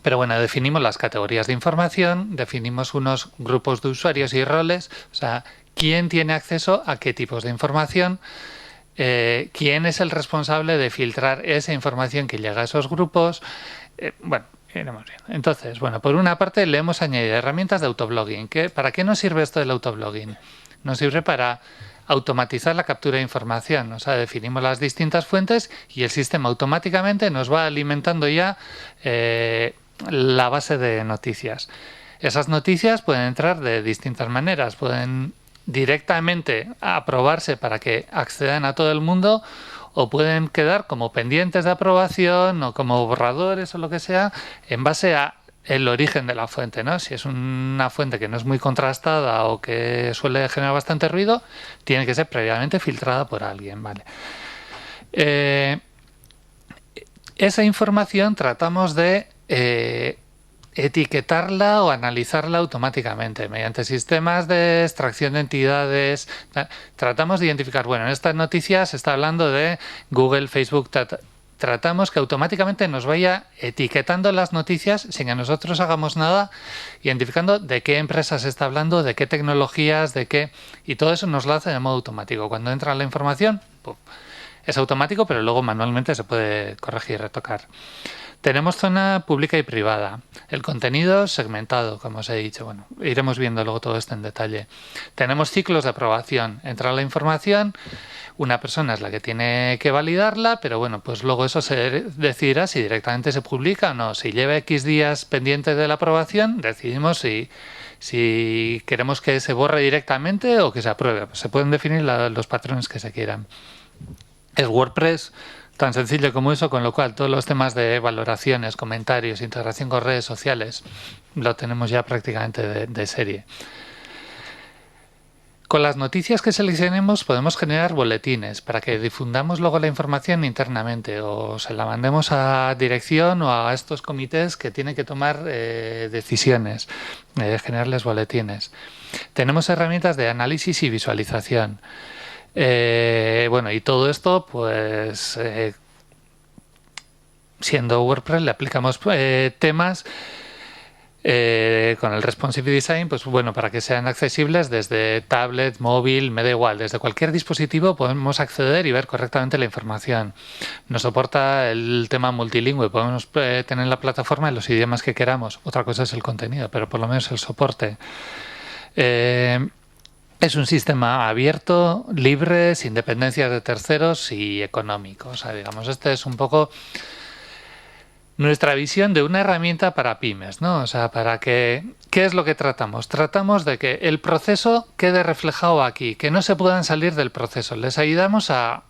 Pero bueno, definimos las categorías de información, definimos unos grupos de usuarios y roles, o sea, quién tiene acceso a qué tipos de información, quién es el responsable de filtrar esa información que llega a esos grupos. Iremos bien. Entonces, bueno, por una parte le hemos añadido herramientas de autoblogging. ¿Para qué nos sirve esto del autoblogging? Nos sirve para automatizar la captura de información. O sea, definimos las distintas fuentes y el sistema automáticamente nos va alimentando ya la base de noticias. Esas noticias pueden entrar de distintas maneras. Pueden directamente aprobarse para que accedan a todo el mundo, o pueden quedar como pendientes de aprobación o como borradores o lo que sea, en base a el origen de la fuente, ¿no? Si es una fuente que no es muy contrastada o que suele generar bastante ruido, tiene que ser previamente filtrada por alguien, ¿vale? Esa información tratamos de etiquetarla o analizarla automáticamente mediante sistemas de extracción de entidades. Tratamos de identificar, bueno, en estas noticias se está hablando de Google, Facebook. Tratamos que automáticamente nos vaya etiquetando las noticias sin que nosotros hagamos nada, identificando de qué empresas se está hablando, de qué tecnologías, de qué, y todo eso nos lo hace de modo automático. Cuando entra la información, es automático, pero luego manualmente se puede corregir y retocar. Tenemos zona pública y privada. El contenido segmentado, como os he dicho. Bueno, iremos viendo luego todo esto en detalle. Tenemos ciclos de aprobación. Entra la información, una persona es la que tiene que validarla, pero bueno, pues luego eso se decidirá si directamente se publica o no. Si lleva X días pendiente de la aprobación, decidimos si queremos que se borre directamente o que se apruebe. Pues se pueden definir los patrones que se quieran. Es WordPress tan sencillo como eso, con lo cual todos los temas de valoraciones, comentarios, integración con redes sociales, lo tenemos ya prácticamente de serie. Con las noticias que seleccionemos podemos generar boletines para que difundamos luego la información internamente o se la mandemos a dirección o a estos comités que tienen que tomar decisiones, generarles boletines. Tenemos herramientas de análisis y visualización. Y todo esto, pues, siendo WordPress, le aplicamos temas con el Responsive Design, pues bueno, para que sean accesibles desde tablet, móvil, me da igual, desde cualquier dispositivo podemos acceder y ver correctamente la información. Nos soporta el tema multilingüe, podemos tener la plataforma en los idiomas que queramos. Otra cosa es el contenido, pero por lo menos el soporte. Es un sistema abierto, libre, sin dependencias de terceros y económico. O sea, digamos, este es un poco nuestra visión de una herramienta para pymes, ¿no? O sea, ¿qué es lo que tratamos? Tratamos de que el proceso quede reflejado aquí, que no se puedan salir del proceso. Les ayudamos a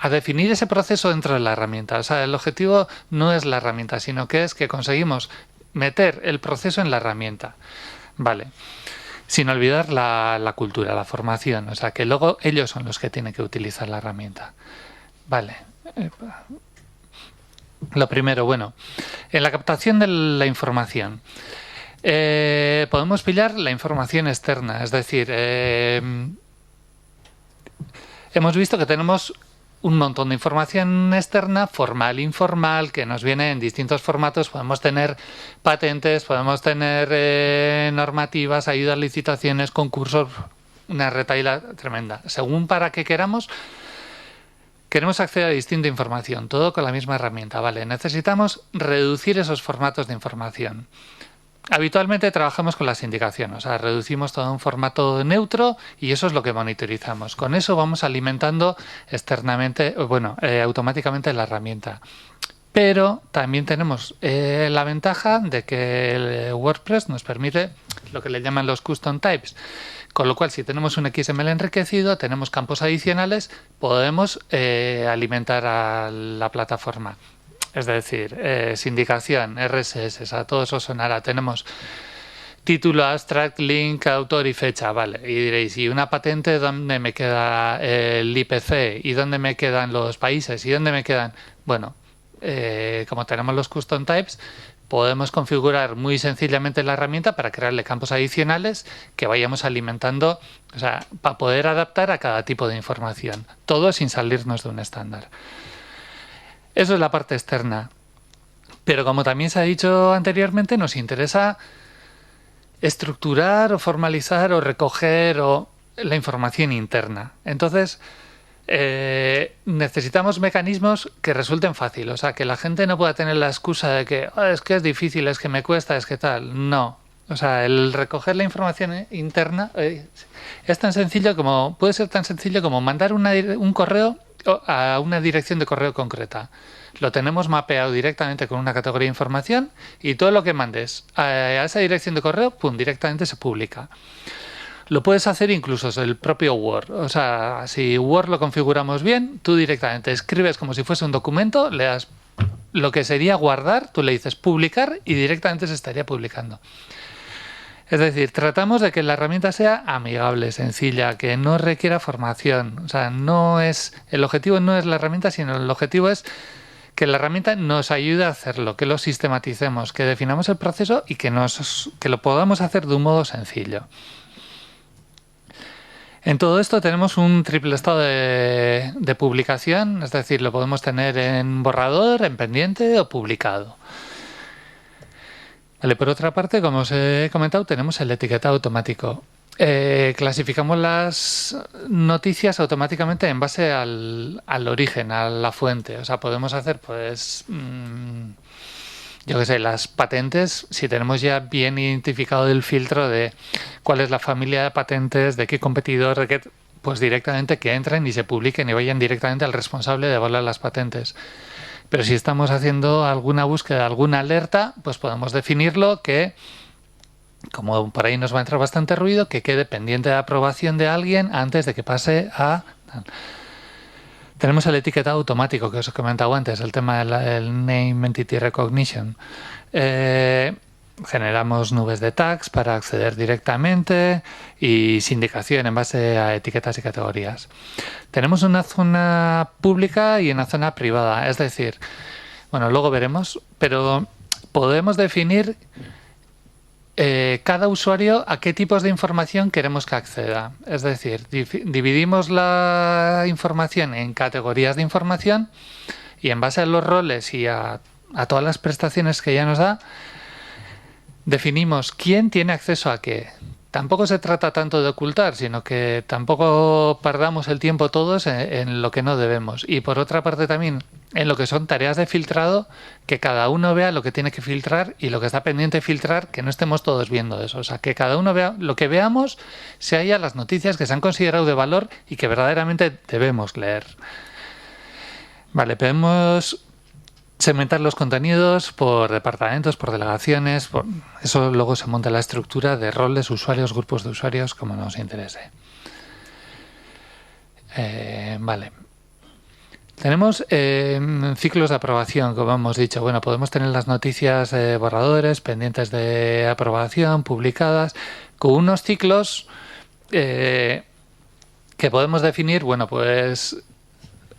definir ese proceso dentro de la herramienta. O sea, el objetivo no es la herramienta, sino que es que conseguimos meter el proceso en la herramienta. Vale. Sin olvidar la cultura, la formación. O sea, que luego ellos son los que tienen que utilizar la herramienta. Vale. Lo primero, bueno, en la captación de la información. Podemos pillar la información externa, es decir, hemos visto que tenemos un montón de información externa, formal, informal, que nos viene en distintos formatos. Podemos tener patentes, podemos tener normativas, ayudas, licitaciones, concursos, una retahíla tremenda. Según para qué queremos acceder a distinta información, todo con la misma herramienta. Vale, necesitamos reducir esos formatos de información. Habitualmente trabajamos con la sindicación, o sea, reducimos todo a un formato neutro y eso es lo que monitorizamos. Con eso vamos alimentando externamente, automáticamente la herramienta. Pero también tenemos la ventaja de que el WordPress nos permite lo que le llaman los custom types. Con lo cual, si tenemos un XML enriquecido, tenemos campos adicionales, podemos alimentar a la plataforma. Es decir, sindicación, RSS, a todo eso sonará. Tenemos título, abstract, link, autor y fecha, vale. Y diréis, ¿y una patente dónde me queda el IPC? ¿Y dónde me quedan los países? ¿Y dónde me quedan? Bueno, como tenemos los custom types, podemos configurar muy sencillamente la herramienta para crearle campos adicionales que vayamos alimentando, o sea, para poder adaptar a cada tipo de información. Todo sin salirnos de un estándar. Eso es la parte externa. Pero como también se ha dicho anteriormente, nos interesa estructurar o formalizar o recoger la información interna. Entonces, necesitamos mecanismos que resulten fáciles. O sea, que la gente no pueda tener la excusa de que es que es difícil, es que me cuesta, es que tal. No. O sea, el recoger la información interna es tan sencillo como, puede ser tan sencillo como mandar un correo a una dirección de correo concreta. Lo tenemos mapeado directamente con una categoría de información y todo lo que mandes a esa dirección de correo, pum, directamente se publica. Lo puedes hacer incluso desde el propio Word. O sea, si Word lo configuramos bien, tú directamente escribes como si fuese un documento, le das lo que sería guardar, tú le dices publicar y directamente se estaría publicando. Es decir, tratamos de que la herramienta sea amigable, sencilla, que no requiera formación. O sea, el objetivo no es la herramienta, sino el objetivo es que la herramienta nos ayude a hacerlo, que lo sistematicemos, que definamos el proceso y que lo podamos hacer de un modo sencillo. En todo esto tenemos un triple estado de publicación, es decir, lo podemos tener en borrador, en pendiente o publicado. Vale, por otra parte, como os he comentado, tenemos el etiquetado automático. Clasificamos las noticias automáticamente en base al origen, a la fuente. O sea, podemos hacer, pues, yo qué sé, las patentes, si tenemos ya bien identificado el filtro de cuál es la familia de patentes, de qué competidor, de qué, pues directamente que entren y se publiquen y vayan directamente al responsable de evaluar las patentes. Pero si estamos haciendo alguna búsqueda, alguna alerta, pues podemos definirlo que, como por ahí nos va a entrar bastante ruido, que quede pendiente de aprobación de alguien antes de que pase a... Tenemos el etiquetado automático que os he comentado antes, el tema del Name Entity Recognition. Generamos nubes de tags para acceder directamente y sindicación en base a etiquetas y categorías. Tenemos una zona pública y una zona privada, es decir, bueno, luego veremos, pero podemos definir cada usuario a qué tipos de información queremos que acceda. Es decir, dividimos la información en categorías de información y en base a los roles y a todas las prestaciones que ya nos da, definimos quién tiene acceso a qué. Tampoco se trata tanto de ocultar, sino que tampoco perdamos el tiempo todos en lo que no debemos. Y por otra parte también en lo que son tareas de filtrado, que cada uno vea lo que tiene que filtrar y lo que está pendiente de filtrar, que no estemos todos viendo eso. O sea, que cada uno vea lo que veamos, se haya las noticias que se han considerado de valor y que verdaderamente debemos leer. Vale, podemos segmentar los contenidos por departamentos, por delegaciones, eso luego se monta la estructura de roles, usuarios, grupos de usuarios, como nos interese. Vale. Tenemos ciclos de aprobación, como hemos dicho. Bueno, podemos tener las noticias borradores, pendientes de aprobación, publicadas, con unos ciclos que podemos definir, bueno, pues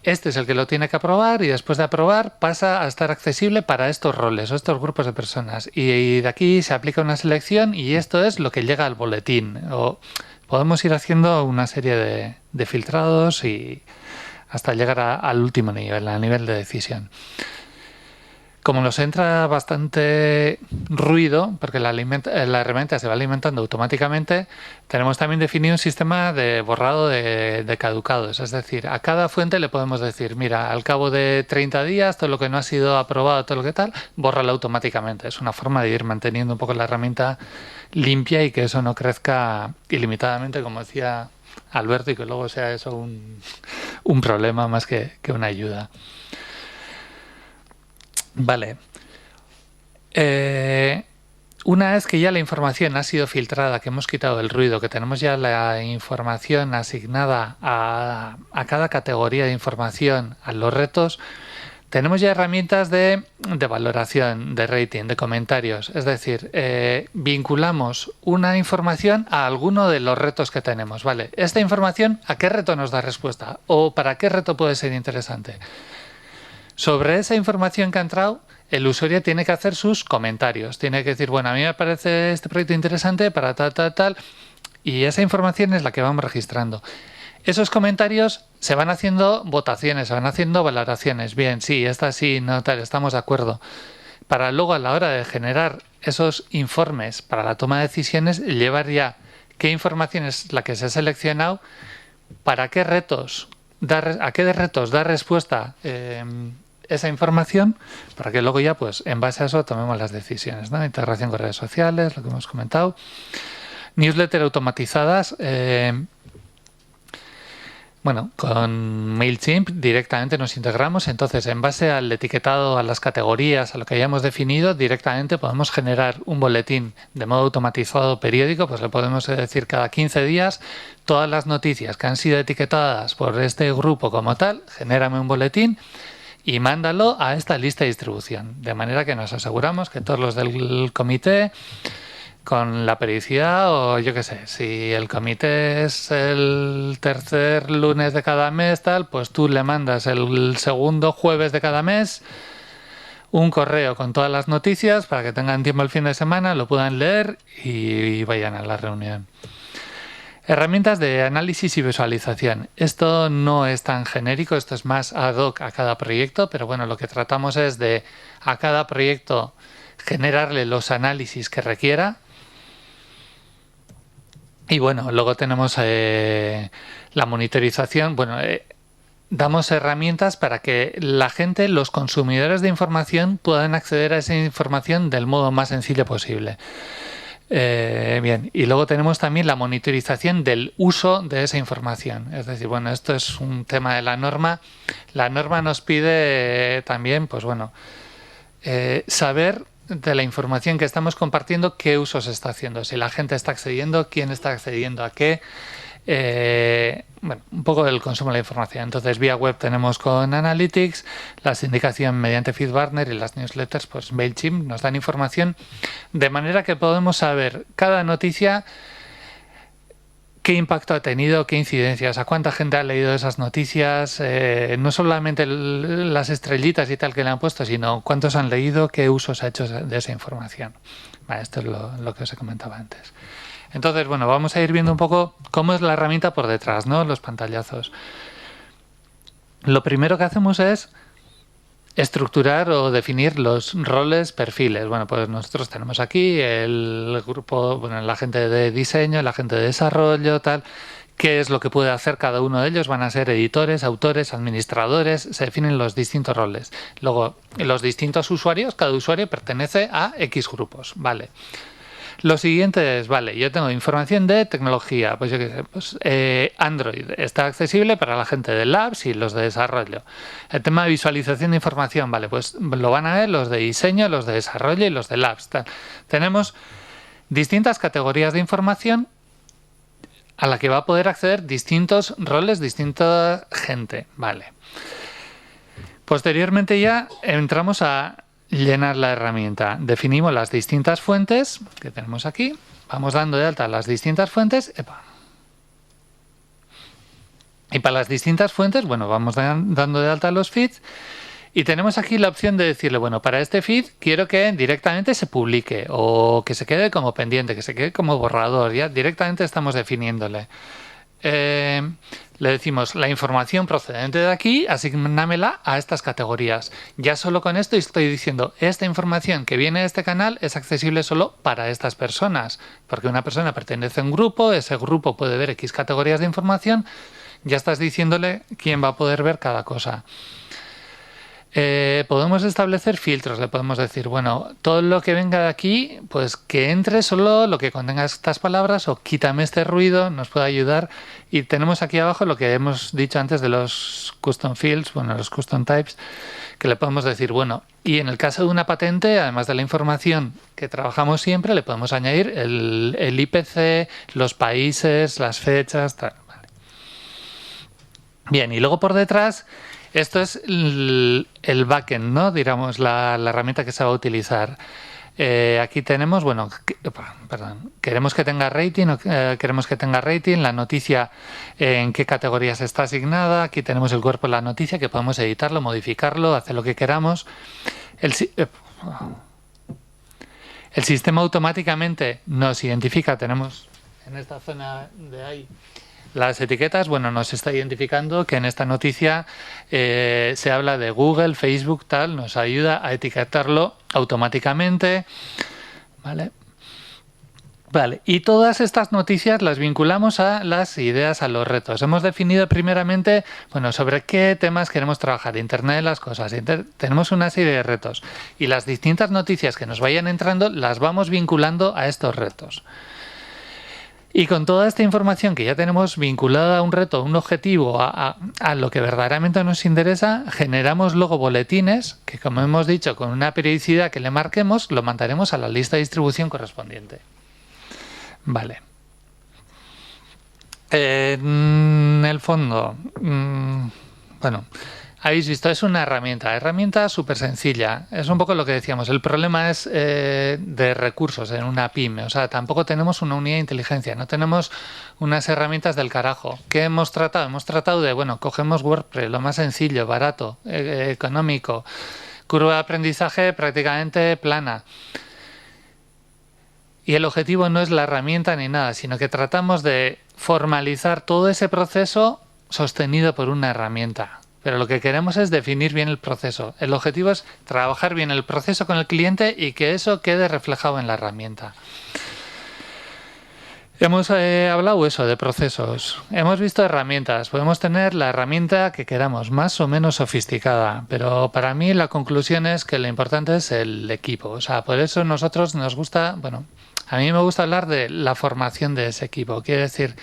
este es el que lo tiene que aprobar y después de aprobar pasa a estar accesible para estos roles o estos grupos de personas. Y de aquí se aplica una selección y esto es lo que llega al boletín. O podemos ir haciendo una serie de filtrados y hasta llegar al último nivel, al nivel de decisión. Como nos entra bastante ruido, porque la herramienta se va alimentando automáticamente, tenemos también definido un sistema de borrado de caducados. Es decir, a cada fuente le podemos decir, mira, al cabo de 30 días, todo lo que no ha sido aprobado, todo lo que tal, bórralo automáticamente. Es una forma de ir manteniendo un poco la herramienta limpia y que eso no crezca ilimitadamente, como decía Alberto, y que luego sea eso un problema más que una ayuda. Vale. Una vez que ya la información ha sido filtrada, que hemos quitado el ruido, que tenemos ya la información asignada a cada categoría de información, a los retos, tenemos ya herramientas de valoración, de rating, de comentarios. Es decir, vinculamos una información a alguno de los retos que tenemos. Vale, esta información, ¿a qué reto nos da respuesta? ¿O para qué reto puede ser interesante? Sobre esa información que ha entrado, el usuario tiene que hacer sus comentarios. Tiene que decir, bueno, a mí me parece este proyecto interesante para tal, tal, tal. Y esa información es la que vamos registrando. Esos comentarios se van haciendo votaciones, se van haciendo valoraciones. Bien, sí, esta sí, no tal, estamos de acuerdo. Para luego, a la hora de generar esos informes para la toma de decisiones, llevar ya qué información es la que se ha seleccionado, para qué retos, a qué retos da respuesta esa información, para que luego ya, pues, en base a eso tomemos las decisiones, ¿no? Integración con redes sociales, lo que hemos comentado. Newsletter automatizadas. Bueno, con MailChimp directamente nos integramos, entonces en base al etiquetado, a las categorías, a lo que hayamos definido, directamente podemos generar un boletín de modo automatizado periódico, pues le podemos decir cada 15 días todas las noticias que han sido etiquetadas por este grupo como tal, genérame un boletín y mándalo a esta lista de distribución, de manera que nos aseguramos que todos los del comité, con la periodicidad, o yo qué sé, si el comité es el tercer lunes de cada mes, tal, pues tú le mandas el segundo jueves de cada mes un correo con todas las noticias para que tengan tiempo el fin de semana, lo puedan leer y vayan a la reunión. Herramientas de análisis y visualización. Esto no es tan genérico, esto es más ad hoc a cada proyecto, pero bueno, lo que tratamos es de a cada proyecto generarle los análisis que requiera. Y bueno, luego tenemos la monitorización. Bueno, damos herramientas para que la gente, los consumidores de información, puedan acceder a esa información del modo más sencillo posible. Bien, y luego tenemos también la monitorización del uso de esa información. Es decir, bueno, esto es un tema de la norma. La norma nos pide también, pues bueno, saber de la información que estamos compartiendo, qué uso se está haciendo, si la gente está accediendo, quién está accediendo a qué, bueno, un poco del consumo de la información. Entonces, vía web tenemos con Analytics, la sindicación mediante FeedBurner y las newsletters, pues MailChimp nos dan información de manera que podemos saber cada noticia, qué impacto ha tenido, qué incidencias, a cuánta gente ha leído esas noticias, no solamente las estrellitas y tal que le han puesto, sino cuántos han leído, qué uso se ha hecho de esa información. Vale, esto es lo que os he comentado antes. Entonces, bueno, vamos a ir viendo un poco cómo es la herramienta por detrás, ¿no? Los pantallazos. Lo primero que hacemos es estructurar o definir los roles, perfiles. Bueno, pues nosotros tenemos aquí el grupo, bueno, la gente de diseño, la gente de desarrollo, tal. ¿Qué es lo que puede hacer cada uno de ellos? Van a ser editores, autores, administradores, se definen los distintos roles. Luego, los distintos usuarios, cada usuario pertenece a X grupos, ¿vale? Lo siguiente es, vale, yo tengo información de tecnología, pues yo qué sé, pues Android está accesible para la gente de Labs y los de desarrollo. El tema de visualización de información, vale, pues lo van a ver los de diseño, los de desarrollo y los de Labs. Tal. Tenemos distintas categorías de información a la que va a poder acceder distintos roles, distinta gente, vale. Posteriormente ya entramos a llenar la herramienta. Definimos las distintas fuentes que tenemos aquí. Vamos dando de alta las distintas fuentes. Epa. Y para las distintas fuentes, bueno, vamos dando de alta los feeds y tenemos aquí la opción de decirle, bueno, para este feed quiero que directamente se publique o que se quede como pendiente, que se quede como borrador. Ya directamente estamos definiéndole. Le decimos la información procedente de aquí, asignámela a estas categorías. Ya solo con esto estoy diciendo, esta información que viene de este canal es accesible solo para estas personas, porque una persona pertenece a un grupo, ese grupo puede ver X categorías de información, ya estás diciéndole quién va a poder ver cada cosa. Podemos establecer filtros, le podemos decir, bueno, todo lo que venga de aquí, pues que entre solo lo que contenga estas palabras o quítame este ruido, nos puede ayudar. Y tenemos aquí abajo lo que hemos dicho antes de los custom fields, bueno, los custom types, que le podemos decir, bueno, y en el caso de una patente, además de la información que trabajamos siempre, le podemos añadir el IPC, los países, las fechas, tal. Vale. Bien, y luego por detrás... Esto es el backend, ¿no? Digamos, la herramienta que se va a utilizar. Aquí tenemos, bueno, queremos que tenga rating, queremos que tenga rating, la noticia en qué categorías está asignada, aquí tenemos el cuerpo de la noticia que podemos editarlo, modificarlo, hacer lo que queramos. El sistema automáticamente nos identifica, tenemos en esta zona de ahí las etiquetas, bueno, nos está identificando que en esta noticia se habla de Google, Facebook, tal, nos ayuda a etiquetarlo automáticamente, ¿vale? Vale, y todas estas noticias las vinculamos a las ideas, a los retos. Hemos definido primeramente, bueno, sobre qué temas queremos trabajar, Internet de las cosas. Tenemos una serie de retos y las distintas noticias que nos vayan entrando las vamos vinculando a estos retos. Y con toda esta información que ya tenemos vinculada a un reto, a un objetivo, a lo que verdaderamente nos interesa, generamos luego boletines que, como hemos dicho, con una periodicidad que le marquemos, lo mandaremos a la lista de distribución correspondiente. Vale. En el fondo, bueno... Habéis visto, es una herramienta súper sencilla. Es un poco lo que decíamos. El problema es de recursos en una pyme. O sea, tampoco tenemos una unidad de inteligencia, no tenemos unas herramientas del carajo. ¿Qué hemos tratado? Hemos tratado de, bueno, cogemos WordPress, lo más sencillo, barato, económico, curva de aprendizaje prácticamente plana. Y el objetivo no es la herramienta ni nada, sino que tratamos de formalizar todo ese proceso sostenido por una herramienta. Pero lo que queremos es definir bien el proceso. El objetivo es trabajar bien el proceso con el cliente y que eso quede reflejado en la herramienta. Hemos hablado eso de procesos. Hemos visto herramientas. Podemos tener la herramienta que queramos, más o menos sofisticada. Pero para mí la conclusión es que lo importante es el equipo. O sea, por eso nosotros nos gusta, bueno, a mí me gusta hablar de la formación de ese equipo. Quiere decir...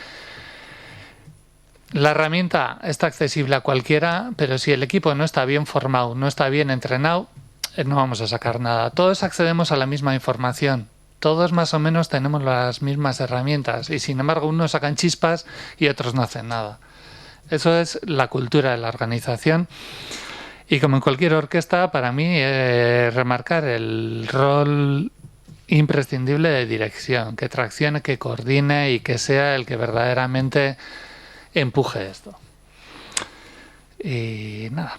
La herramienta está accesible a cualquiera, pero si el equipo no está bien formado, no está bien entrenado, no vamos a sacar nada. Todos accedemos a la misma información, todos más o menos tenemos las mismas herramientas y sin embargo unos sacan chispas y otros no hacen nada. Eso es la cultura de la organización y como en cualquier orquesta, para mí remarcar el rol imprescindible de dirección, que traccione, que coordine y que sea el que verdaderamente... empuje esto. Y nada.